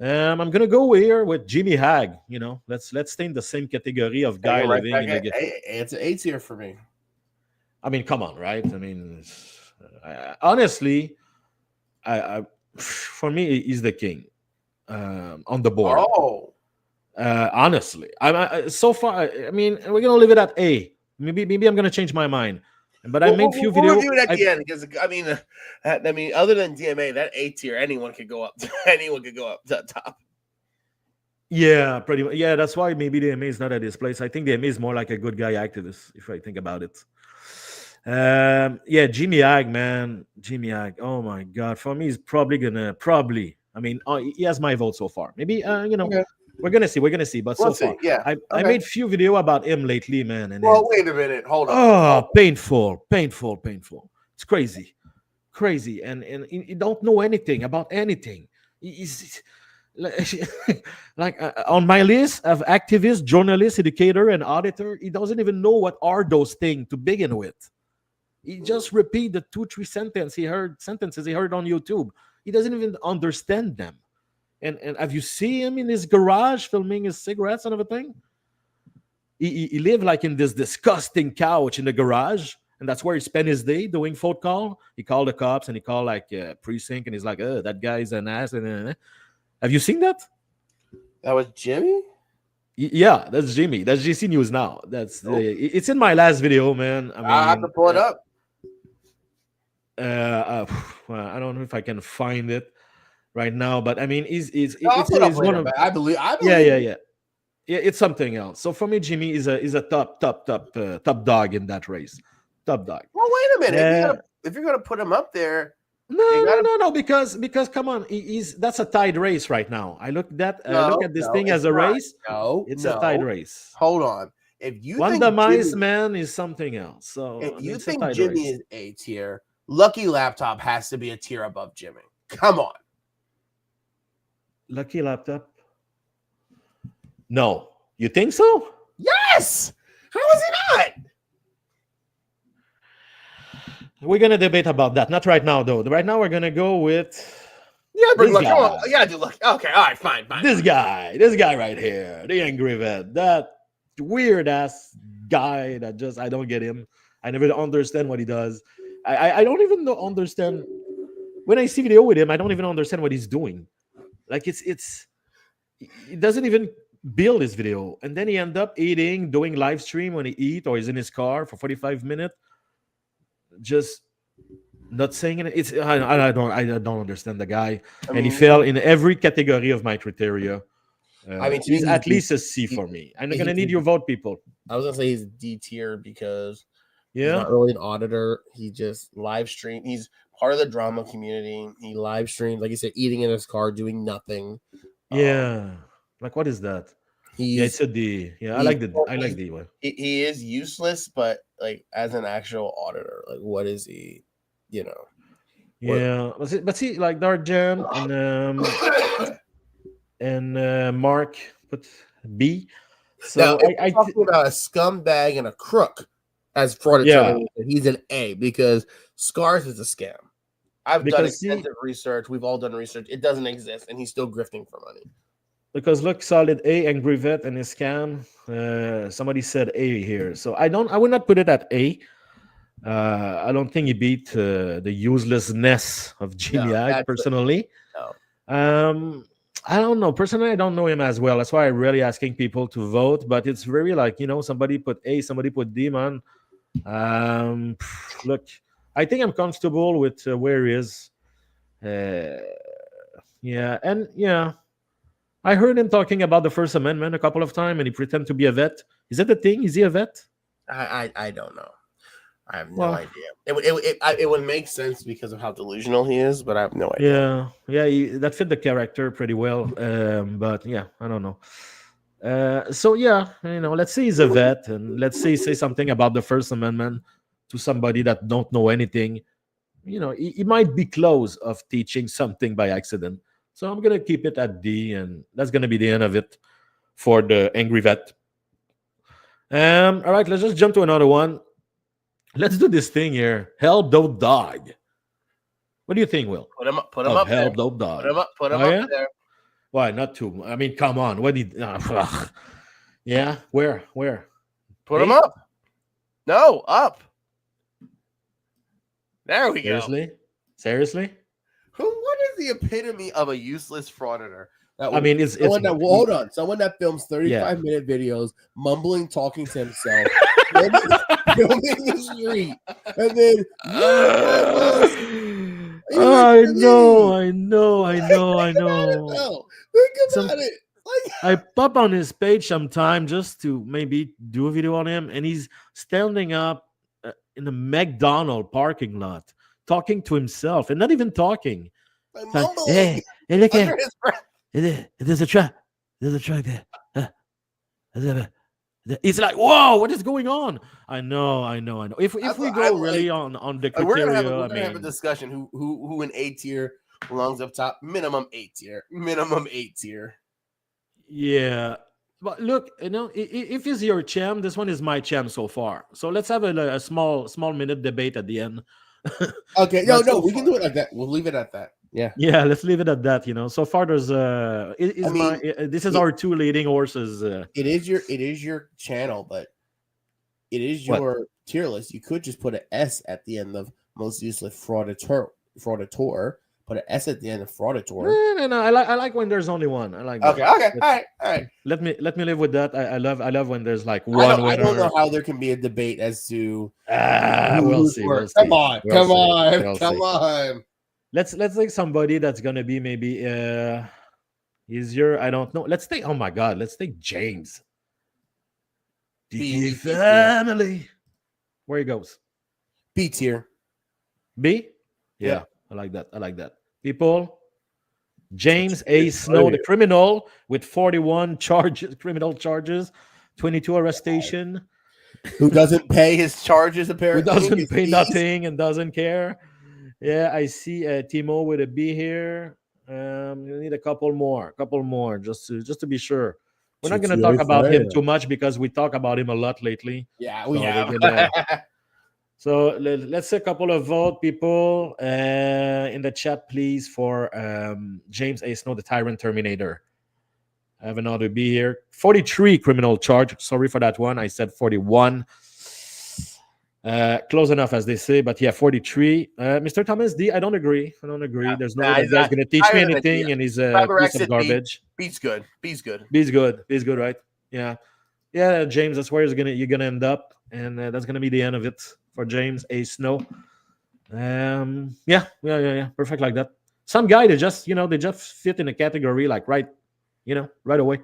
I'm gonna go here with Jimmy Hag. You know, let's stay in the same category of guy living in the. It's an A tier for me. I mean, come on, right? I mean, honestly, for me, he's the king on the board. Oh, honestly, so far. I mean, we're gonna leave it at A. Maybe I'm gonna change my mind. But I made few videos. We'll review it at the end because I mean, other than DMA, that A tier, anyone could go up. Anyone could go up to the top. Yeah, pretty much. Yeah, that's why maybe DMA is not at this place. I think DMA is more like a good guy activist, if I think about it. Yeah, Jimmy Ag, man, Jimmy Ag. Oh my God, for me, he's probably gonna I mean, he has my vote so far. Maybe Okay. We're gonna see. But We'll so far, see. Yeah, I made few video about him lately, man. And well, wait a minute, hold on. Oh, painful. It's crazy, and you don't know anything about anything. He's like on my list of activists, journalists, educator, and auditor. He doesn't even know what are those things to begin with. He just repeat the 2-3 sentences he heard on YouTube. He doesn't even understand them. And have you seen him in his garage filming his cigarettes and everything? He lived like in this disgusting couch in the garage, and that's where he spent his day doing phone call. He called the cops and he called like precinct, and he's like, that guy's an ass. And have you seen that? That was Jimmy? Yeah, that's Jimmy. That's GC News now. That's it's in my last video, man. I mean, I have to pull it up. Well, I don't know if I can find it right now, but I mean, it's one of. I believe. Yeah. It's something else. So for me, Jimmy is a top dog in that race. Top dog. Well, wait a minute. If you're gonna put him up there, no, because come on, that's a tied race right now. I look at this thing as a race. It's a tied race. Hold on. If you One think demise Jimmy, man is something else. So if you it's think a tied Jimmy race. is A tier, Lucky Laptop has to be a tier above Jimmy. Come on. Lucky Laptop. No, you think so? Yes. How is he not? We're gonna debate about that. Not right now, though. Right now, we're gonna go with. Bring Lucky. Oh, you gotta do Lucky. Okay, all right, fine. This guy right here, the angry vet, that weird ass guy that just I don't get him. I never understand what he does. I don't even understand when I see video with him. I don't even understand what he's doing. Like he doesn't even build his video, and then he end up eating, doing live stream when he eat, or he's in his car for 45 minutes, just not saying it. I don't understand the guy, and he fell in every category of my criteria. I mean, he's at least a C for me. I'm gonna need your vote, people. I was gonna say he's D tier because he's not really an auditor. He just live stream. He's part of the drama community. He live streams, like you said, eating in his car, doing nothing. Yeah. Like, what is that? It's a D. Yeah, I like the D one. He is useless, but like as an actual auditor, like what is he? You know. Yeah, but see, like Dark Jam and Mark put B. So now, I talking about a scumbag and a crook as frauditor. Yeah. He's an A because Scars is a scam. I've done extensive research. We've all done research. It doesn't exist, and he's still grifting for money. Because look, solid A, Angry Vet and his scam. Somebody said A here, so I would not put it at A. I don't think he beat the uselessness of Jimmy Ag personally. No. I don't know. Personally, I don't know him as well. That's why I'm really asking people to vote. But it's very like, somebody put A, somebody put D, man. Look, I think I'm comfortable with where he is. Yeah, and yeah, I heard him talking about the First Amendment a couple of times, and he pretend to be a vet. Is that the thing? Is he a vet? I don't know. I have no idea. It would make sense because of how delusional he is, but I have no idea. Yeah, that fit the character pretty well. But yeah, I don't know. So yeah, let's say he's a vet, and let's say something about the First Amendment to somebody that don't know anything. He might be close of teaching something by accident. So I'm gonna keep it at D, and that's gonna be the end of it for the angry vet. All right, let's just jump to another one. Let's do this thing here. Help Dope Dog. What do you think, Will? Put him up Help there. Dope Dog. Put him up there. Why not two? I mean, come on. What did? Yeah, where? Put him up. No, up. There we go. Seriously? What is the epitome of a useless frauditor? It's hold on. Someone that films 35-minute videos, mumbling, talking to himself, filming the street, and then I know. Think about it. I pop on his page sometime just to maybe do a video on him, and he's standing up in a McDonald's parking lot, talking to himself, and not even talking. Like, hey, look at there's a truck. There's a truck there. It's like, whoa, what is going on? I know. If we go really on the criteria, we're gonna have a discussion who in A tier belongs up top. Minimum A tier. Yeah, but look, if it's your champ, this one is my champ so far. So let's have a small minute debate at the end. Okay, we can do it like that. We'll leave it at that. Yeah, let's leave it at that. So far there's this is our two leading horses. It is your channel, but it is your tier list. You could just put an S at the end of most useless frauditor. Put an S at the end of frauditor. No. I like when there's only one. I like that. Okay. All right. Let me live with that. I love when there's like one winner. I don't know how there can be a debate as to we'll see. Come on. Let's take somebody that's gonna be maybe easier. I don't know. Let's take James. DK family. Where he goes? B tier. B? Yeah. I like that. People, James A. Snow, the criminal with 41 criminal charges, 22 arrestation. Who doesn't pay his charges, apparently. Who doesn't pay nothing and doesn't care. Yeah, I see Timo with a B here. You need a couple more, just to be sure. We're not going to talk about him too much because we talk about him a lot lately. Yeah, we have. So let's say a couple of vote, people, in the chat, please, for James A. Snow, the Tyrant Terminator. I have another B here. 43 criminal charge. Sorry for that one. I said 41. Close enough, as they say, but yeah, 43. Mr. Thomas D, I don't agree. There's no way that guy's going to teach me anything, and he's a piece of garbage. B's good, right? Yeah, James, that's where you're gonna end up, and that's gonna be the end of it for James A. Snow. Yeah, perfect like that. Some guy they just fit in a category like right away.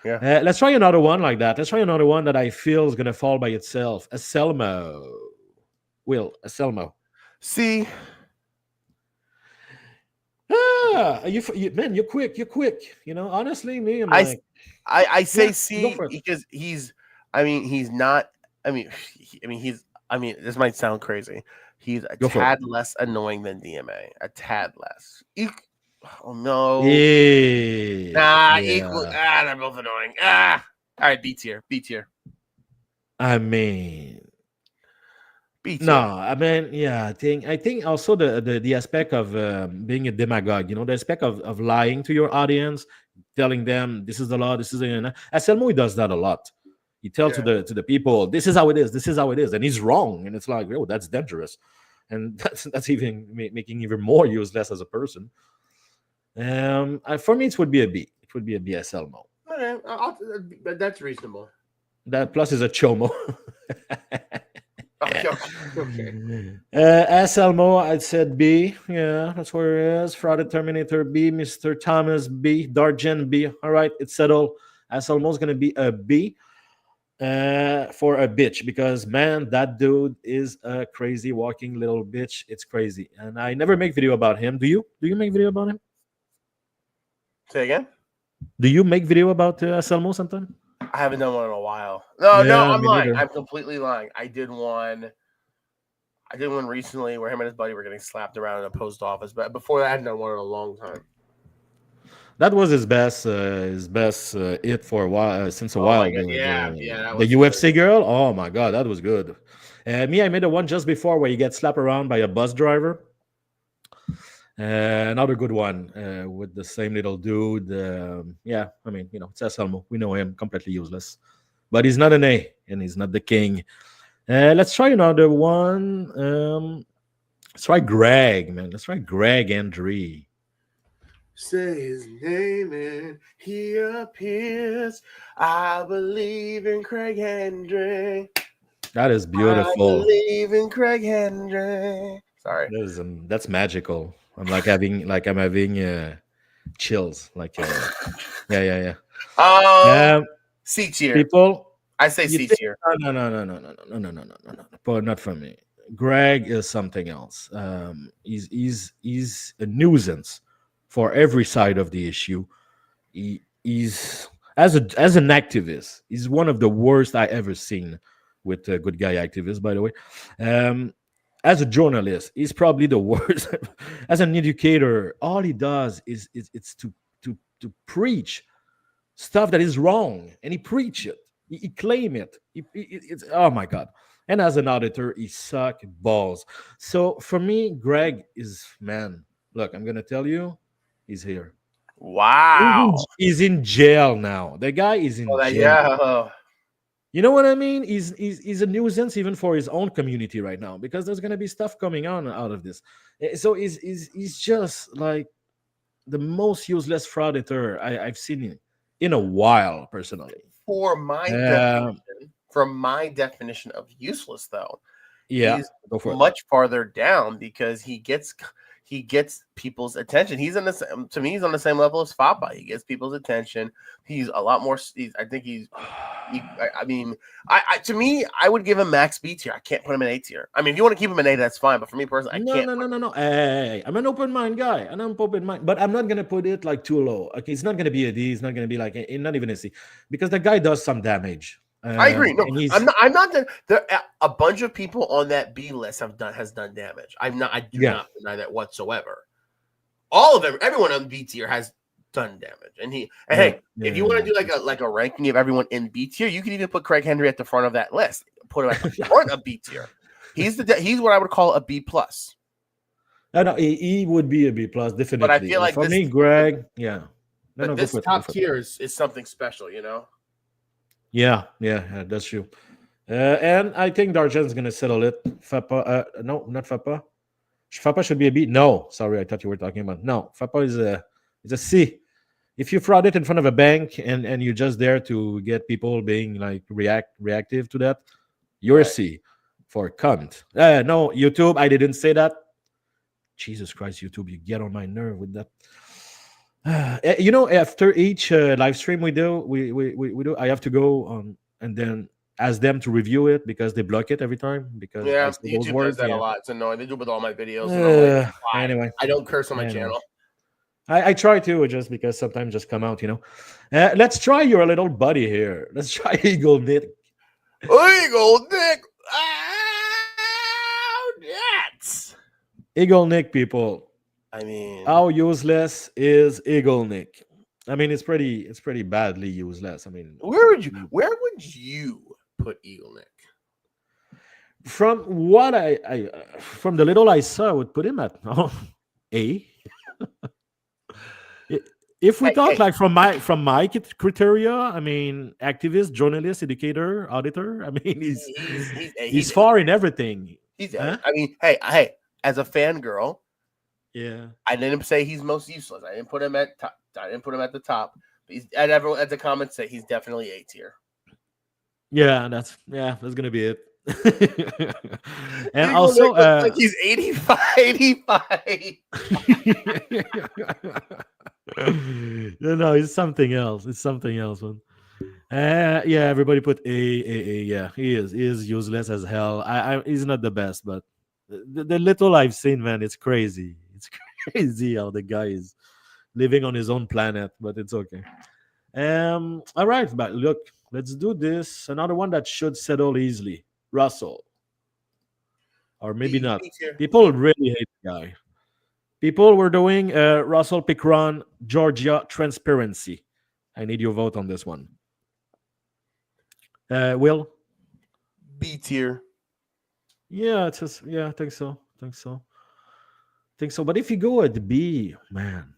Yeah. Let's try another one like that. Let's try another one that I feel is gonna fall by itself. Aselmo. Will Aselmo. C. Man, you're quick. Honestly, me, I say C because he's not. This might sound crazy. He's a tad less annoying than DMA. A tad less. Oh no. Yeah. Equal. They're both annoying. All right, B tier. I mean, B tier. no, I think also the aspect of being a demagogue, the aspect of lying to your audience, telling them this is the law, this is the Aselmo, he does that a lot. He tells to the people, this is how it is, and he's wrong, and it's like, oh, that's dangerous, and that's even making even more useless as a person. For me, it would be a B. It would be a BSL Mo. Okay, that's reasonable. That plus is a chomo. Okay. SLMO, I said B. Yeah, that's where it is. Fraud Terminator B. Mr. Thomas B. Dargen B. All right, it's settled. SLMO is going to be a B for a bitch because, man, that dude is a crazy walking little bitch. It's crazy. And I never make video about him. Do you? Do you make video about him? Say again? Do you make video about SLMO sometime? I haven't done one in a while. No, I'm lying. Neither. I'm completely lying. I did one recently where him and his buddy were getting slapped around in a post office. But before that, I hadn't done one in a long time. That was his best hit for a while, since a while. The UFC good. Girl. Oh my god, that was good. Me, I made a one just before where you get slapped around by a bus driver. Another good one with the same little dude. Yeah, I mean, it's Selmo. We know him, completely useless, but he's not an A and he's not the king. Let's try another one. Let's try Greg, man. Let's try Greg Andre. Say his name and he appears. I believe in Craig Hendry. That is beautiful. I believe in Craig Hendry. Sorry, that's magical. I'm having chills. Like, yeah. C tier. People, I say C tier. No. But not for me. Greg is something else. He's a nuisance for every side of the issue. He's as an activist. He's one of the worst I ever seen with good guy activists. By the way. As a journalist, he's probably the worst. As an educator, all he does is to preach stuff that is wrong, and he preach it. He claim it. It's oh my god. And as an auditor, he suck balls. So for me, Greg is man. Look, I'm gonna tell you, he's here. Wow. He's in jail now. The guy is in jail. Yeah. You know what I mean? He's a nuisance even for his own community right now because there's gonna be stuff coming on out of this. So he's just like the most useless frauditor I've seen in a while, personally. From my definition of useless, though, he's much farther down because he gets people's attention. He's on the same level as Fapa. He gets people's attention. He's a lot more. To me, I would give him max B tier. I can't put him in A tier. I mean, if you want to keep him in A, that's fine. But for me personally, I can't. No. Hey, I'm an open mind guy, and I'm open mind, but I'm not gonna put it like too low. Okay, it's not gonna be a D. It's not gonna be like not even a C, because the guy does some damage. I agree. No, I'm not. There a bunch of people on that B list has done damage. I do not deny that whatsoever. All of them, everyone on B tier has done damage. And if you want to do like a ranking of everyone in B tier, you can even put Craig Hendry at the front of that list. Put him at the front of B tier. He's what I would call a B plus. No, he would be a B plus, definitely. But I feel like for me, Greg, yeah. But this top tier is something special, you know. Yeah, that's true. And I think Dargen's gonna settle it. Fapa, no, not Fapa. Fapa should be a B. No, sorry, I thought you were talking about. No, Fapa is a C. If you fraud it in front of a bank and you're just there to get people being like reactive to that, you're a C for cunt. No, YouTube, I didn't say that. Jesus Christ, YouTube, you get on my nerve with that. After each live stream we do, I have to go on and then ask them to review it because they block it every time. Because YouTube does that a lot. It's annoying. They do it with all my videos. Anyway, I don't curse on my channel. I try to just because sometimes just come out, Let's try your little buddy here. Let's try Eagle Nick. Eagle Nick. Yes. Eagle Nick, people. I mean, how useless is Eagle Nick? I mean, it's pretty badly useless. I mean, where would you put Eagle Nick? From what from the little I saw, I would put him at A. If we talk like from my criteria, I mean, activist, journalist, educator, auditor. I mean, he's far in everything. I mean, hey, as a fangirl. Yeah. I didn't say he's most useless. I didn't put him at top. I didn't put him at the top. But he's at everyone at the comments say he's definitely A tier. Yeah, that's gonna be it. And also, like he's 85. 85. No, it's something else. It's something else, man. Yeah, everybody put A. Yeah, he is useless as hell. He's not the best, but the little I've seen, man, it's crazy. It's crazy how the guy is living on his own planet, but it's okay. All right, but look, let's do this. Another one that should settle easily. Russell. Or maybe not. People really hate the guy. People were doing Russell Pickron, Georgia Transparency. I need your vote on this one. Will? B tier. Yeah, I think so. But if you go at B, man.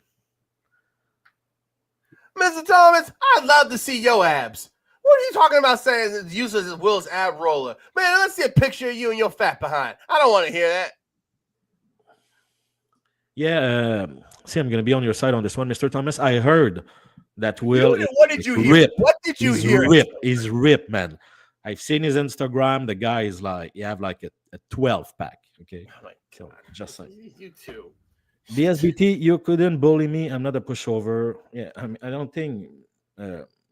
Mr. Thomas, I'd love to see your abs. What are you talking about saying it's useless as Will's ab roller? Man, let's see a picture of you and your fat behind. I don't want to hear that. Yeah, see, I'm going to be on your side on this one, Mr. Thomas. I heard that Will what did you hear? What did you hear? He's ripped, man. I've seen his Instagram. The guy is like, you have like a 12 pack. Okay. Oh my God. Just like you too. BSBT, you couldn't bully me. I'm not a pushover. Yeah, I don't think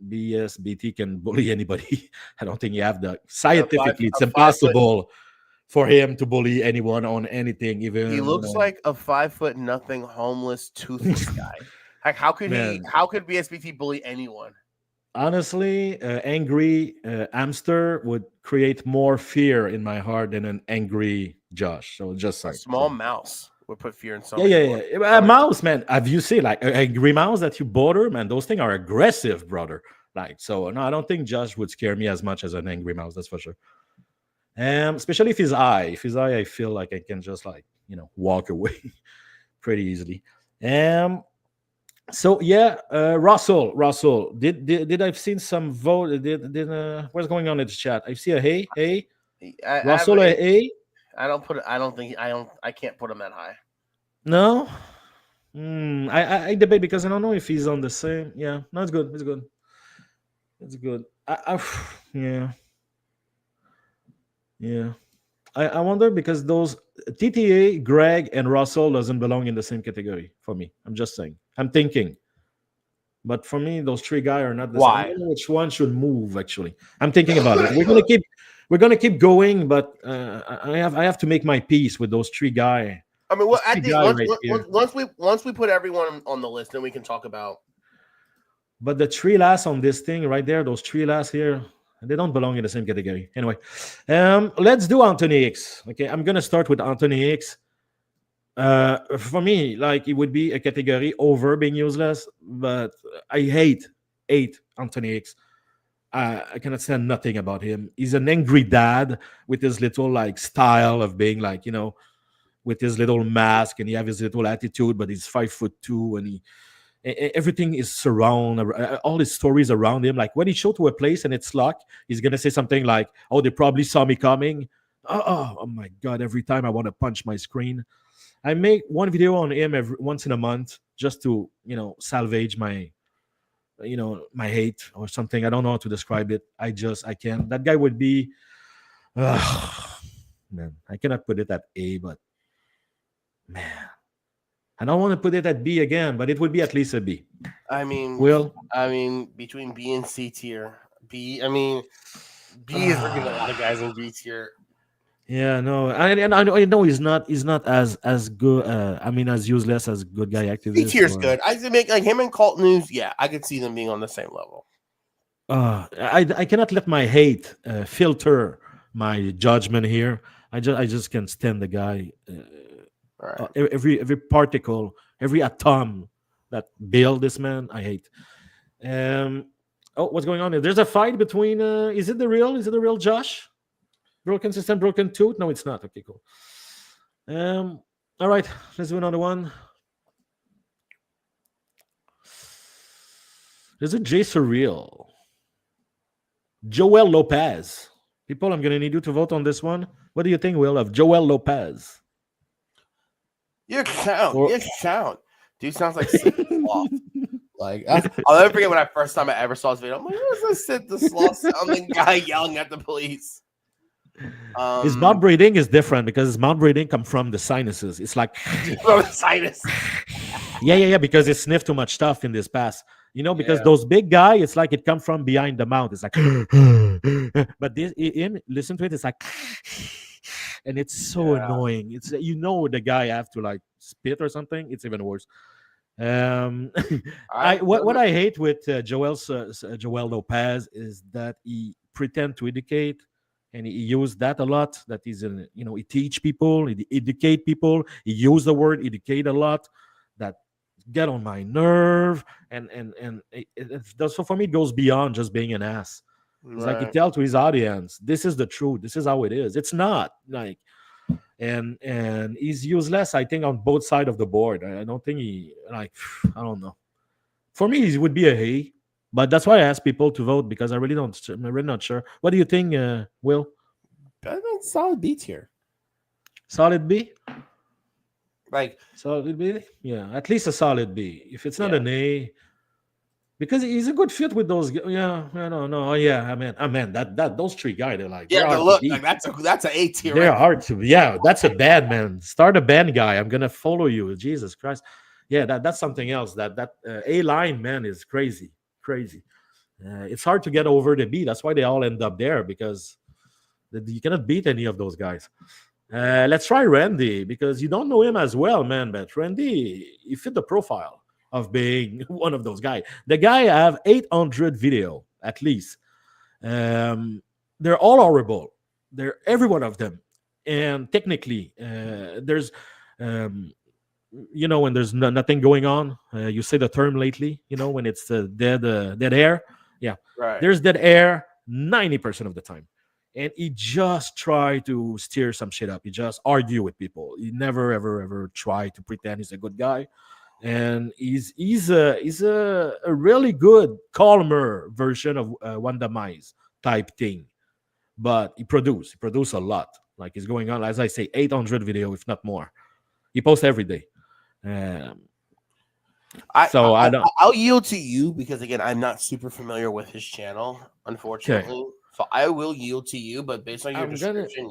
BSBT can bully anybody. I don't think you have the scientifically. It's impossible for him to bully anyone on anything. Even he looks like a 5'0" homeless toothless guy. Like how could BSBT bully anyone? Honestly, angry hamster would create more fear in my heart than an angry Josh. So just like a small mouse would put fear in someone. Yeah. A mouse, man. Have you seen like an angry mouse that you border, man? Those things are aggressive, brother. Like, so no, I don't think Josh would scare me as much as an angry mouse. That's for sure. Especially if his eye, I feel like I can just like walk away pretty easily. So yeah, Russell. Did I've seen some vote? What's going on in the chat? I see a hey. Russell a. I can't put him that high. No. I debate because I don't know if he's on the same. Yeah, no, it's good. It's good. Yeah. I wonder because those TTA, Greg, and Russell doesn't belong in the same category for me. I'm just saying. I'm thinking. But for me, those three guys are not the same. I don't know which one should move, actually. I'm thinking about it. We're gonna keep going, but I have to make my peace with those three guys. I mean, well, I think once we put everyone on the list, then we can talk about. But the three last on this thing right there, those three last here, they don't belong in the same category. Anyway, let's do Anthony Hicks. Okay, I'm gonna start with Anthony Hicks. For me, like it would be a category over being useless, but I hate Anthony Hicks. I cannot stand nothing about him. He's an angry dad with his little like style of being like, with his little mask, and he have his little attitude, but he's 5'2", and everything is surround all his stories around him. Like when he show to a place and it's locked, he's gonna say something like, "Oh, they probably saw me coming." Oh my God! Every time I want to punch my screen. I make one video on him once in a month just to salvage my my hate or something. I don't know how to describe it. I can't. That guy would be man, I cannot put it at A, but man, I don't want to put it at B again, but it would be at least a B. I mean, between B and C tier, B is looking at a lot of guys in B tier. Yeah, no, I know he's not as good. As useless as good guy activist. B tier's good. I make like him and Cult News. Yeah, I could see them being on the same level. I cannot let my hate filter my judgment here. I just can't stand the guy. Right. Every particle, every atom that build this man, I hate. What's going on here? There's a fight between. Is it the real Josh? Broken system, broken tooth? No, it's not. Okay, cool. All right, let's do another one. Is it Jay Surreal? Joel Lopez. People, I'm gonna need you to vote on this one. What do you think, Will, of Joel Lopez? You count. Or- You count. Dude sounds like Sid the Sloth. Like, I'll never forget when I first time I ever saw this video. I'm like, who's this Sid the Sloth sounding guy yelling at the police? His mouth breathing is different because his mouth breathing come from the sinuses. It's like from the sinus. yeah, because he sniffed too much stuff in this past. You know, because those big guy, it's like it come from behind the mouth. It's like, but this listen to it. It's like, and it's so annoying. It's the guy have to like spit or something. It's even worse. What I hate with Joel Lopez is that he pretend to educate, and he used that a lot. That he's he teach people, he educate people. He use the word educate a lot. That get on my nerve, and so for me it goes beyond just being an ass. It's like he tell to his audience, this is the truth, this is how it is. It's not like, and he's useless, I think, on both sides of the board. I don't think he, like, I don't know. For me, he would be a hey, but that's why I ask people to vote, because I'm really not sure. What do you think, Will? I think solid B tier. Solid B? Like solid B? Yeah, at least a solid B. If it's not an A, because he's a good fit with those. Yeah, I don't know. Oh yeah, I mean that those three guys, they're like, yeah, look, like that's an A tier. They're hard to. Yeah, that's a bad man. Start a band guy. I'm gonna follow you. Jesus Christ. Yeah, that's something else. That A line man is crazy. It's hard to get over the B. That's why they all end up there, because you cannot beat any of those guys. Let's try Randy, because you don't know him as well, man. But Randy, he fit the profile of being one of those guys. The guy have 800 video at least. They're all horrible. They're every one of them. And technically, there's when there's nothing going on, you say the term lately, when it's dead air. Yeah, right. There's dead air 90% of the time. And he just try to steer some shit up. He just argue with people. He never ever try to pretend he's a good guy. And he's a really good calmer version of Wanda Mize type thing. But he produce a lot. Like, he's going on, as I say, 800 video, if not more. He posts every day. I'll yield to you, because again, I'm not super familiar with his channel, unfortunately. Okay. So I will yield to you, but based on your description,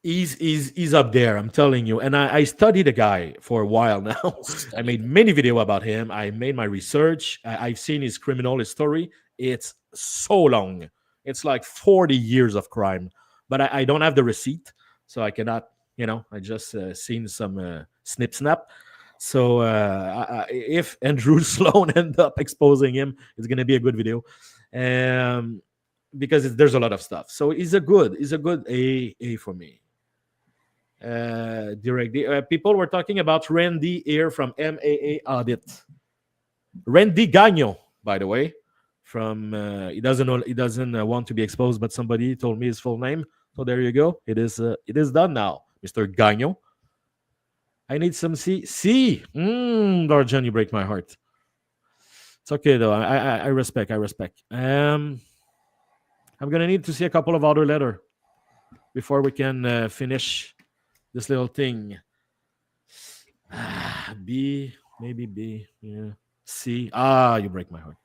he's up there, I'm telling you. And I studied the guy for a while now. I made many videos about him. I made my research. I've seen his criminal history. It's so long. It's like 40 years of crime. But I don't have the receipt, so I cannot, I just seen some snap. So if Andrew Sloan end up exposing him, it's going to be a good video. Because there's a lot of stuff. So he's a good A for me. People were talking about Randy here from MAA Audit. Randy Gagnon, by the way, from he doesn't want to be exposed, but somebody told me his full name. So there you go. It is done now, Mr. Gagnon. I need some C. Lord John, you break my heart. It's okay though. I respect. I'm gonna need to see a couple of other letters before we can finish this little thing. B, maybe B. Yeah. C. You break my heart.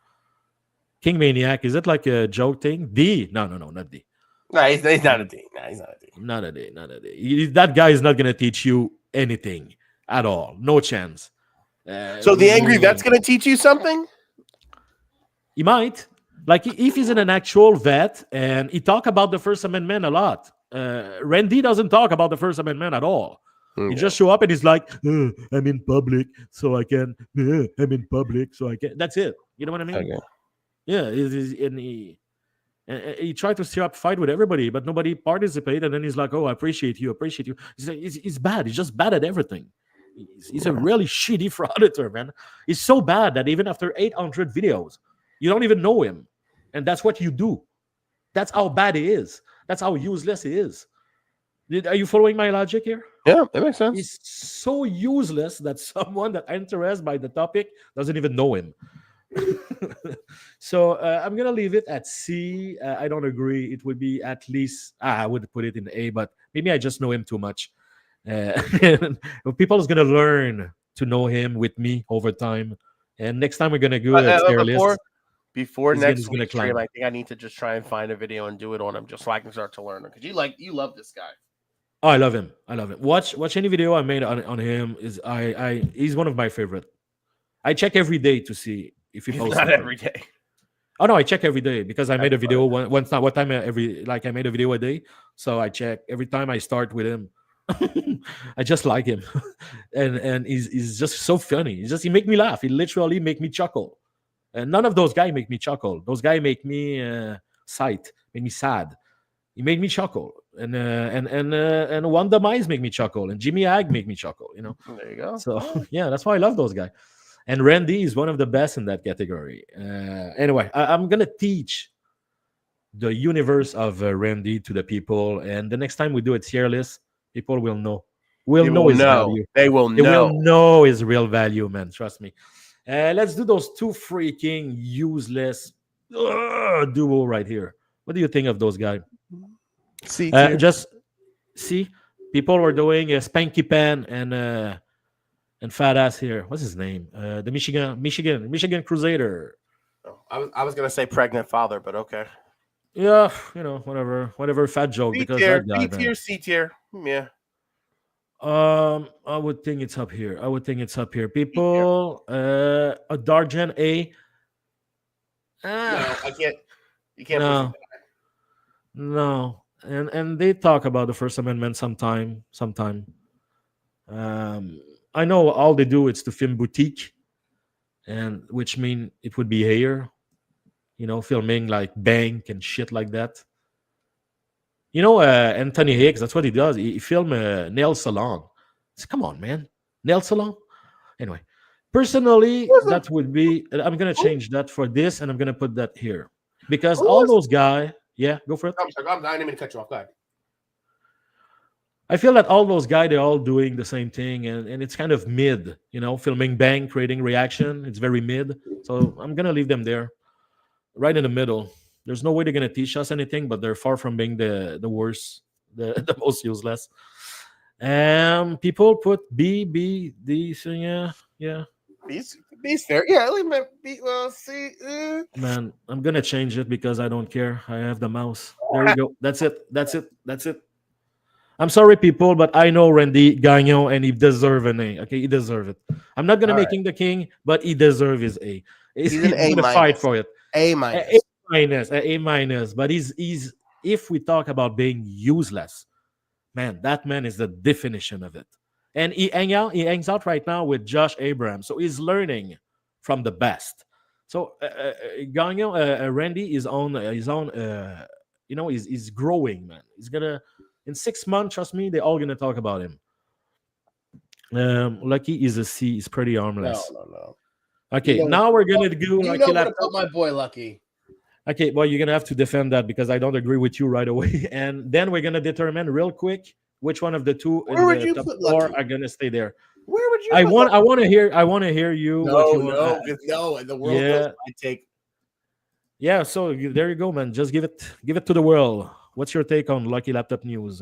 King Maniac. Is it like a joke thing? D. No, not D. No, he's not a D. No, he's not a D. Not a D. That guy is not gonna teach you anything at all. No chance. So the angry vet's gonna teach you something? He might. Like, if he's in an actual vet and he talk about the First Amendment a lot. Randy doesn't talk about the First Amendment at all. Okay. He just show up and he's like, I'm in public, so I can. I'm in public, so I can. That's it. You know what I mean? Okay. Yeah. And he tried to stir up fight with everybody, but nobody participated. And then he's like, I appreciate you. He's bad. He's just bad at everything. He's a really shitty frauditor, man. He's so bad that even after 800 videos, you don't even know him. And that's what you do. That's how bad he is. That's how useless he is. Are you following my logic here? Yeah, that makes sense. He's so useless that someone that interested by the topic doesn't even know him. So I'm going to leave it at C. I don't agree. It would be at least, I would put it in A, but maybe I just know him too much. People is gonna learn to know him with me over time. And next time we're gonna do a tier list. Before He's next gonna week's climb. stream, I think I need to just try and find a video and do it on him, just so I can start to learn him. Because you love this guy. Oh, I love him. Watch any video I made on him. He's one of my favorite. I check every day to see if he posts. Not every day. Oh no, I check every day because I made a video once. Not what time I made a video a day, so I check every time I start with him. I just like him, and he's just so funny. He make me laugh. He literally make me chuckle. And none of those guys make me chuckle. Those guys make me make me sad. He made me chuckle, and Wanda Mize make me chuckle, and Jimmy Ag make me chuckle. There you go. So yeah, that's why I love those guys. And Randy is one of the best in that category. Anyway, I'm gonna teach the universe of Randy to the people, and the next time we do a tier list, people will know. His value. They will know. They will know his real value, man. Trust me. Let's do those two freaking useless duo right here. What do you think of those guys? See, just see, people were doing a Spanky Pan and fat ass here. What's his name? The Michigan Crusader. Oh, I was gonna say pregnant father, but okay. Yeah, whatever fat joke. B because tier, that guy, B tier, C tier. Yeah. I would think it's up here. People, a Dargen A. No, I can't. You can't. No. And they talk about the First Amendment sometime. I know all they do is to film boutique, and which mean it would be here, filming like bank and shit like that. Anthony Hicks, that's what he does. He film a nail salon. Come on, man, nail salon. Anyway, personally, that would be. I'm gonna change that for this, and I'm gonna put that here because all those guys. Yeah, go for it. I'm sorry, I didn't mean to cut you off. Go ahead. I feel that all those guys, they're all doing the same thing, and it's kind of mid, filming bang, creating reaction. It's very mid. So I'm going to leave them there, right in the middle. There's no way they're going to teach us anything, but they're far from being the worst, the most useless. People put B, D, so yeah. B's fair. Yeah, B, well, C. Man, I'm going to change it because I don't care. I have the mouse. There you go. That's it. I'm sorry, people, but I know Randy Gagnon, and he deserves an A. Okay, he deserves it. I'm not gonna make him the king, but he deserves his A. He's an A gonna fight for it. A minus. A minus. But he's. If we talk about being useless, man, that man is the definition of it. And he hangs out right now with Josh Abrams, so he's learning from the best. So Gagnon, Randy is on his own. He's growing, man. He's gonna. In 6 months, trust me, they're all going to talk about him. Lucky is a C. He's pretty harmless. No. Okay, now we're going to do Lucky Laptop. My boy Lucky. Okay, well, you're going to have to defend that because I don't agree with you right away. And then we're going to determine real quick which one of the two in the top four are going to stay there. Where would you I want to hear you. No. In the world, I take. Yeah, so there you go, man. Just give it to the world. What's your take on Lucky Laptop News?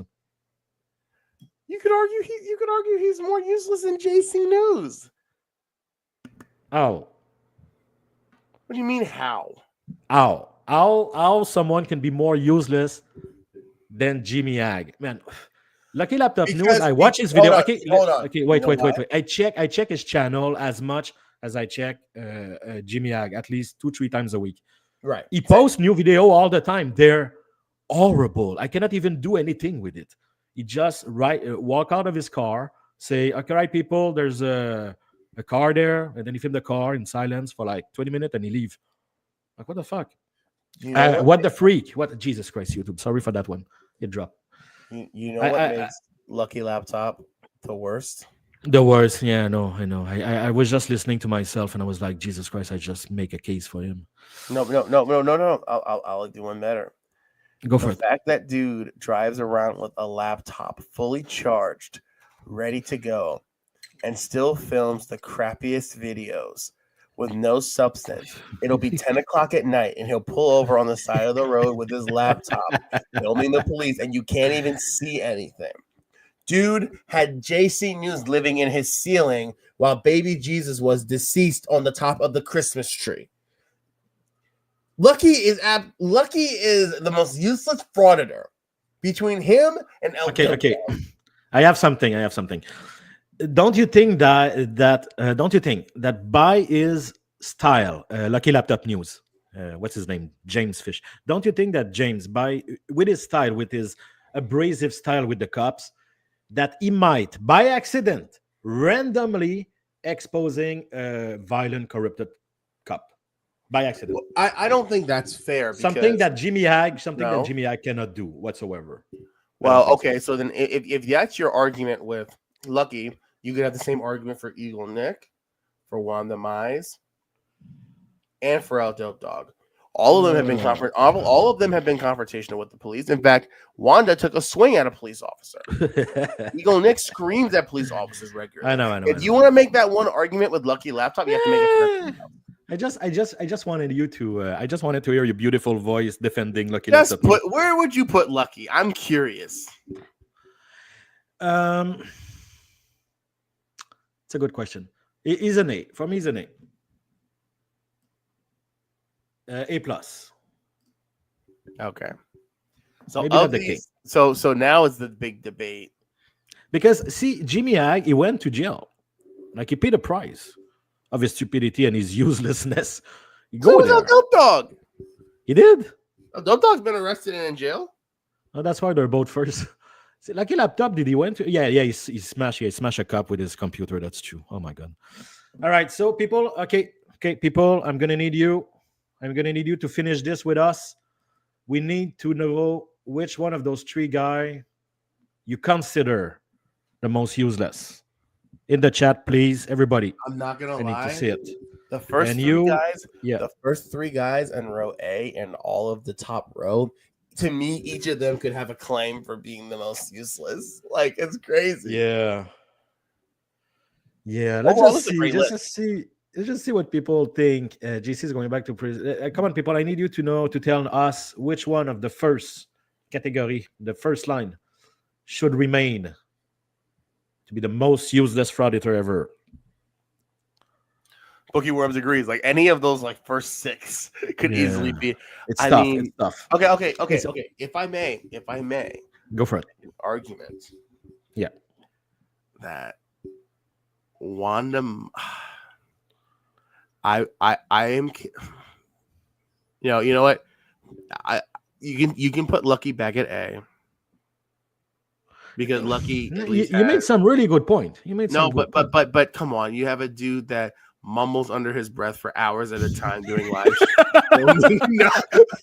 You could argue he's more useless than JC News. How? What do you mean how? How someone can be more useless than Jimmy Ag? Man, Lucky Laptop News. I watch his video. Hold on. Okay, wait. I check his channel as much as I check Jimmy Ag, at least 2-3 times a week. Right. He posts new video all the time. They're horrible. I cannot even do anything with it. He just walk out of his car, say, "Okay, right, people, there's a car there," and then he film the car in silence for like 20 minutes, and he leave. Like, what the fuck? What the freak? What? Jesus Christ, YouTube. Sorry for that one. It dropped. You know what makes Lucky Laptop the worst? The worst. Yeah, I know. I was just listening to myself, and I was like, Jesus Christ, I just make a case for him. No. I'll do one better. Go for it. The fact that dude drives around with a laptop fully charged, ready to go, and still films the crappiest videos with no substance. It'll be 10 o'clock at night, and he'll pull over on the side of the road with his laptop, filming the police, and you can't even see anything. Dude had JC News living in his ceiling while baby Jesus was deceased on the top of the Christmas tree. Lucky is the most useless frauditor between him and El Okay. I have something. Don't you think that by his style, Lucky Laptop News, what's his name? James Fish. Don't you think that James, with his style, with his abrasive style with the cops, that he might, by accident, randomly exposing a violent, corrupted cop by accident? I don't think that's fair. Something that Jimmy Hag cannot do whatsoever. Well, okay, so then if that's your argument with Lucky, you could have the same argument for Eagle Nick, for Wanda Mize, and for El Dope Dog. All of them have been all of them have been confrontational with the police. In fact, Wanda took a swing at a police officer. Eagle Nick screams at police officers regularly. I know. If you want to make that one argument with Lucky Laptop, you have to make it. I just wanted you to. I just wanted to hear your beautiful voice defending Lucky. Where would you put Lucky? I'm curious. It's a good question. He's an A. For me, he's an A. A plus. Okay. So now is the big debate. Because see, Jimmy Hag, he went to jail. Like he paid a price of his stupidity and his uselessness. So was El Dope Dog. He did. El Dope Dog's been arrested and in jail. Oh, that's why they're both first. See, Lucky Laptop, did he went to? Yeah, he smashed a cup with his computer. That's true. Oh my god. All right, so people, okay, people, I'm gonna need you to finish this with us. We need to know which one of those three guys you consider the most useless. In the chat, please, everybody. I'm not gonna lie. I need to see it. The first three guys in row A and all of the top row, to me, each of them could have a claim for being the most useless. Like, it's crazy. Yeah. Let's just see what people think. GC is going back to prison. Come on, people. I need you to tell us which one of the first category, the first line, should remain to be the most useless frauditor ever. Bookie Worms agrees. Like any of those, like first six could easily be. It's tough. Okay. If I may, go for it. An argument. Yeah. That Wanda. I am. You know what? You can put Lucky back at A. Because Lucky, you made some really good point. But come on, you have a dude that mumbles under his breath for hours at a time doing live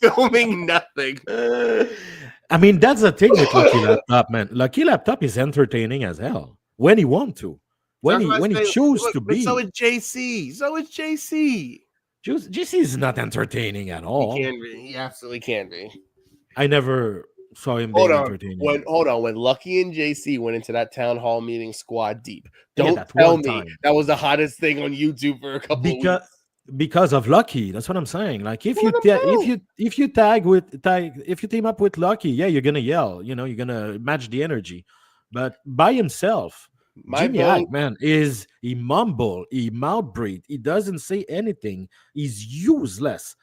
filming nothing. I mean, that's the thing with Lucky Laptop, man. Lucky Laptop is entertaining as hell when he want to, when he choose to be. So is JC. JC is not entertaining at all. He can be. He absolutely can be. I never saw him being entertaining. When Lucky and JC went into that town hall meeting squad deep, don't tell me that was the hottest thing on YouTube for a couple of weeks. Because of Lucky, that's what I'm saying. Like if you team up with Lucky, yeah, you're gonna yell. You're gonna match the energy. But by himself, Jimmy Hag, man, he mumble, he mouth breathe, he doesn't say anything. He's useless.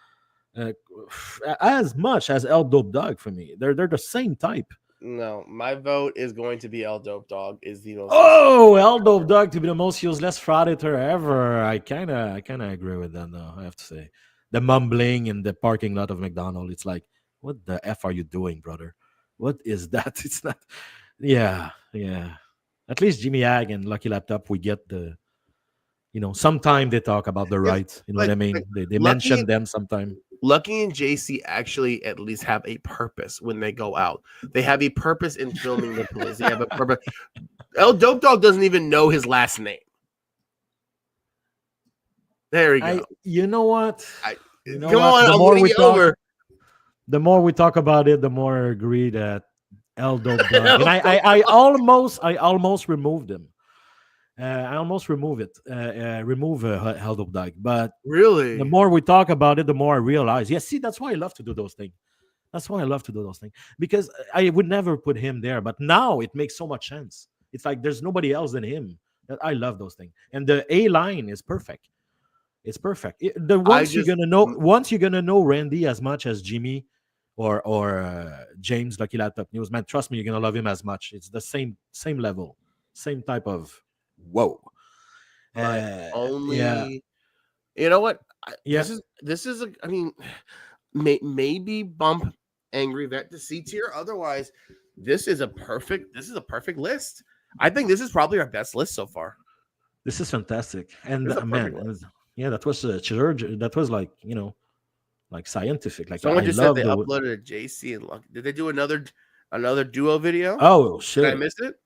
As much as El Dope Dog for me. They're the same type. No, my vote is going to be El Dope Dog is the most. Oh, El Dope Dog to be the most useless frauditor ever. I kind of agree with that though. I have to say, the mumbling in the parking lot of McDonald's. It's like, what the f are you doing, brother? What is that? It's not. Yeah. At least Jimmy Hag and Lucky Laptop, we get the. Sometime they talk about the rights. You know what I mean? They mention them sometime. Lucky and JC actually at least have a purpose when they go out. They have a purpose in filming the police. They have a purpose. El Dope Dog doesn't even know his last name. There we go. You know what? Come on, the more we talk about it, the more I agree that El Dope Dog. And I almost removed him. I almost remove El Dope Dog. But really, the more we talk about it, the more I realize. Yeah, see, that's why I love to do those things. That's why I love to do those things, because I would never put him there. But now it makes so much sense. It's like there's nobody else than him. That I love those things, and the A line is perfect. It's perfect. Once you're gonna know Randy as much as Jimmy or James Lucky Laptop News, man, trust me, you're gonna love him as much. It's the same level, same type of whoa. You know what? This is I mean, maybe bump Angry Vet to C tier. Otherwise, this is a perfect list. I think this is probably our best list so far. This is fantastic, and man, yeah, that was that was like like scientific. Like someone just said they uploaded a JC and Lucky. Did they do another duo video? Oh shit! Did I miss it?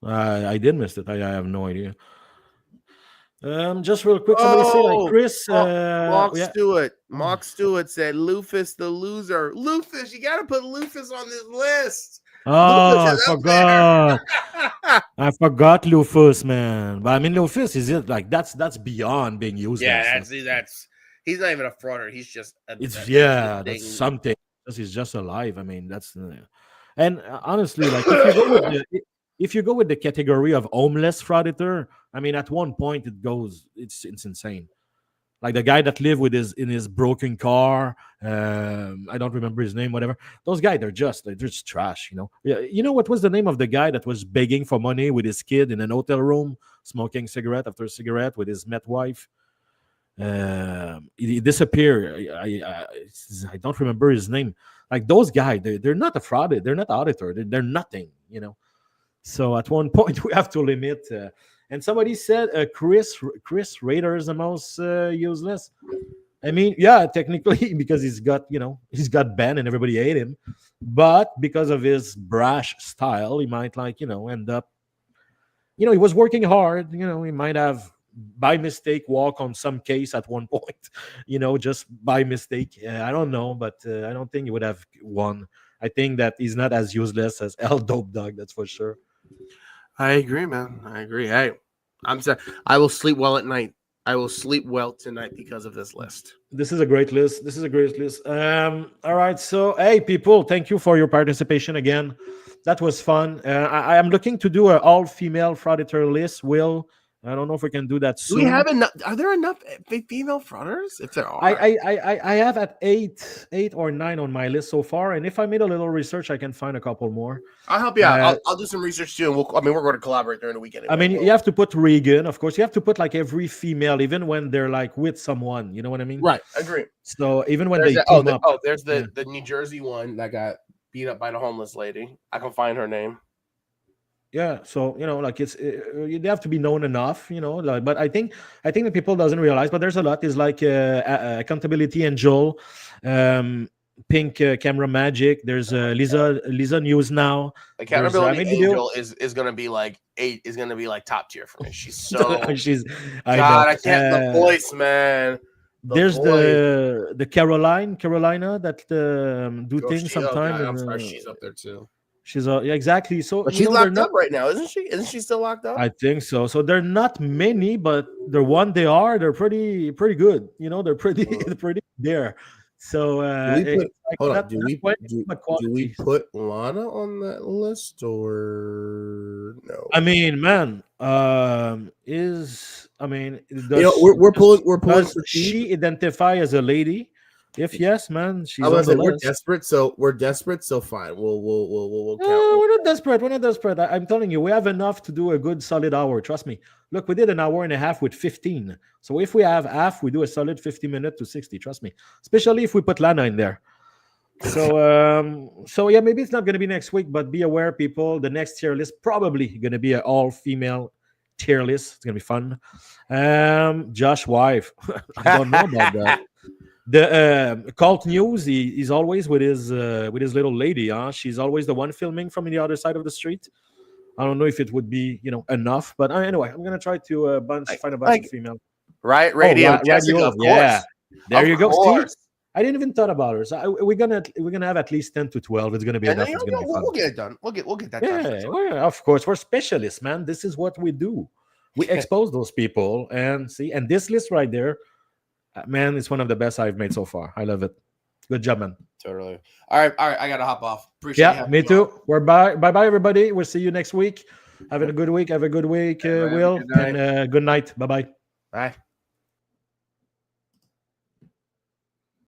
I did miss it. I have no idea. Just real quick, somebody say like Chris. Mark Stewart said Lufus the loser. Lufus, you got to put Lufus on this list. Oh, I forgot. I forgot Lufus, man. But I mean, Lufus is it like that's beyond being useless. Yeah, that's he's not even a frauder. He's just that's something. He's just alive. I mean, that's and honestly, like if you go with the category of homeless frauditor, I mean, at one point it's insane. Like the guy that lived in his broken car, I don't remember his name, whatever. Those guys, they're just trash, Yeah, you know what was the name of the guy that was begging for money with his kid in an hotel room, smoking cigarette after cigarette with his met wife? He disappeared. I don't remember his name. Like those guys, they're not a fraud. They're not auditor. They're nothing, So at one point we have to limit. And somebody said Chris Rader is the most useless. I mean, yeah, technically because he's got banned and everybody hate him, but because of his brash style, he might end up. He was working hard. He might have by mistake walk on some case at one point. Just by mistake. I don't know, but I don't think he would have won. I think that he's not as useless as El Dope Dog. That's for sure. I agree, man. I agree. I'm sorry. I will sleep well at night. I will sleep well tonight because of this list. This is a great list. All right. So, hey, people, thank you for your participation again. That was fun. I am looking to do an all-female frauditor list. Will, I don't know if we can do that soon. Do we have enough? Are there enough female frauders? If there are, I have at eight or 9 on my list so far, and if I made a little research, I can find a couple more. I'll help you out. I'll do some research too, and we're going to collaborate during the weekend. I mean, you have to put Regan, of course. You have to put like every female, even when they're like with someone. You know what I mean? Right. Agree. So even when there's they team up, there's the New Jersey one that got beat up by the homeless lady. I can find her name. Yeah, so like you have to be known enough, but I think that people doesn't realize, but there's a lot. Is like Accountability Angel, Pink Camera Magic. There's Lisa News Now. Accountability Angel is gonna be like 8. Is gonna be like top tier for me. She's so I can't the voice, man. There's the Carolina that do things sometimes. I'm sorry, she's up there too. She's exactly. So but she's locked up right now, isn't she? Isn't she still locked up? I think so. So they're not many, but the one they're pretty good. They're pretty there. So do we put Lana on that list or no? I mean, man, we're pulling. She identify as a lady. If yes, man, she's we're desperate. So fine. We'll count. We're not desperate. I'm telling you, we have enough to do a good solid hour. Trust me. Look, we did an hour and a half with 15. So if we have half, we do a solid 50-minute to 60. Trust me. Especially if we put Lana in there. So yeah, maybe it's not going to be next week, but be aware, people. The next tier list probably going to be an all-female tier list. It's going to be fun. Josh wife. I don't know about that. The Cult News, he's always with his little lady. She's always the one filming from the other side of the street. I don't know if it would be enough, but anyway, I'm gonna try to find a bunch of female. Right, radio, Jessica, of course. Yeah, there you go. Course. See, I didn't even thought about her. So we're gonna have at least 10 to 12. It's gonna be enough. It's gonna be fun. We'll get it done. We'll get that done. Yeah, of course. We're specialists, man. This is what we do. We expose those people and see. And this list right there. Man, it's one of the best I've made so far. I love it. Good job, man. totally. All right. I gotta hop off. Appreciate Yeah, me too. We're bye everybody. We'll see you next week. Having a good week. Have a good week, Will, and good night. Bye. Bye.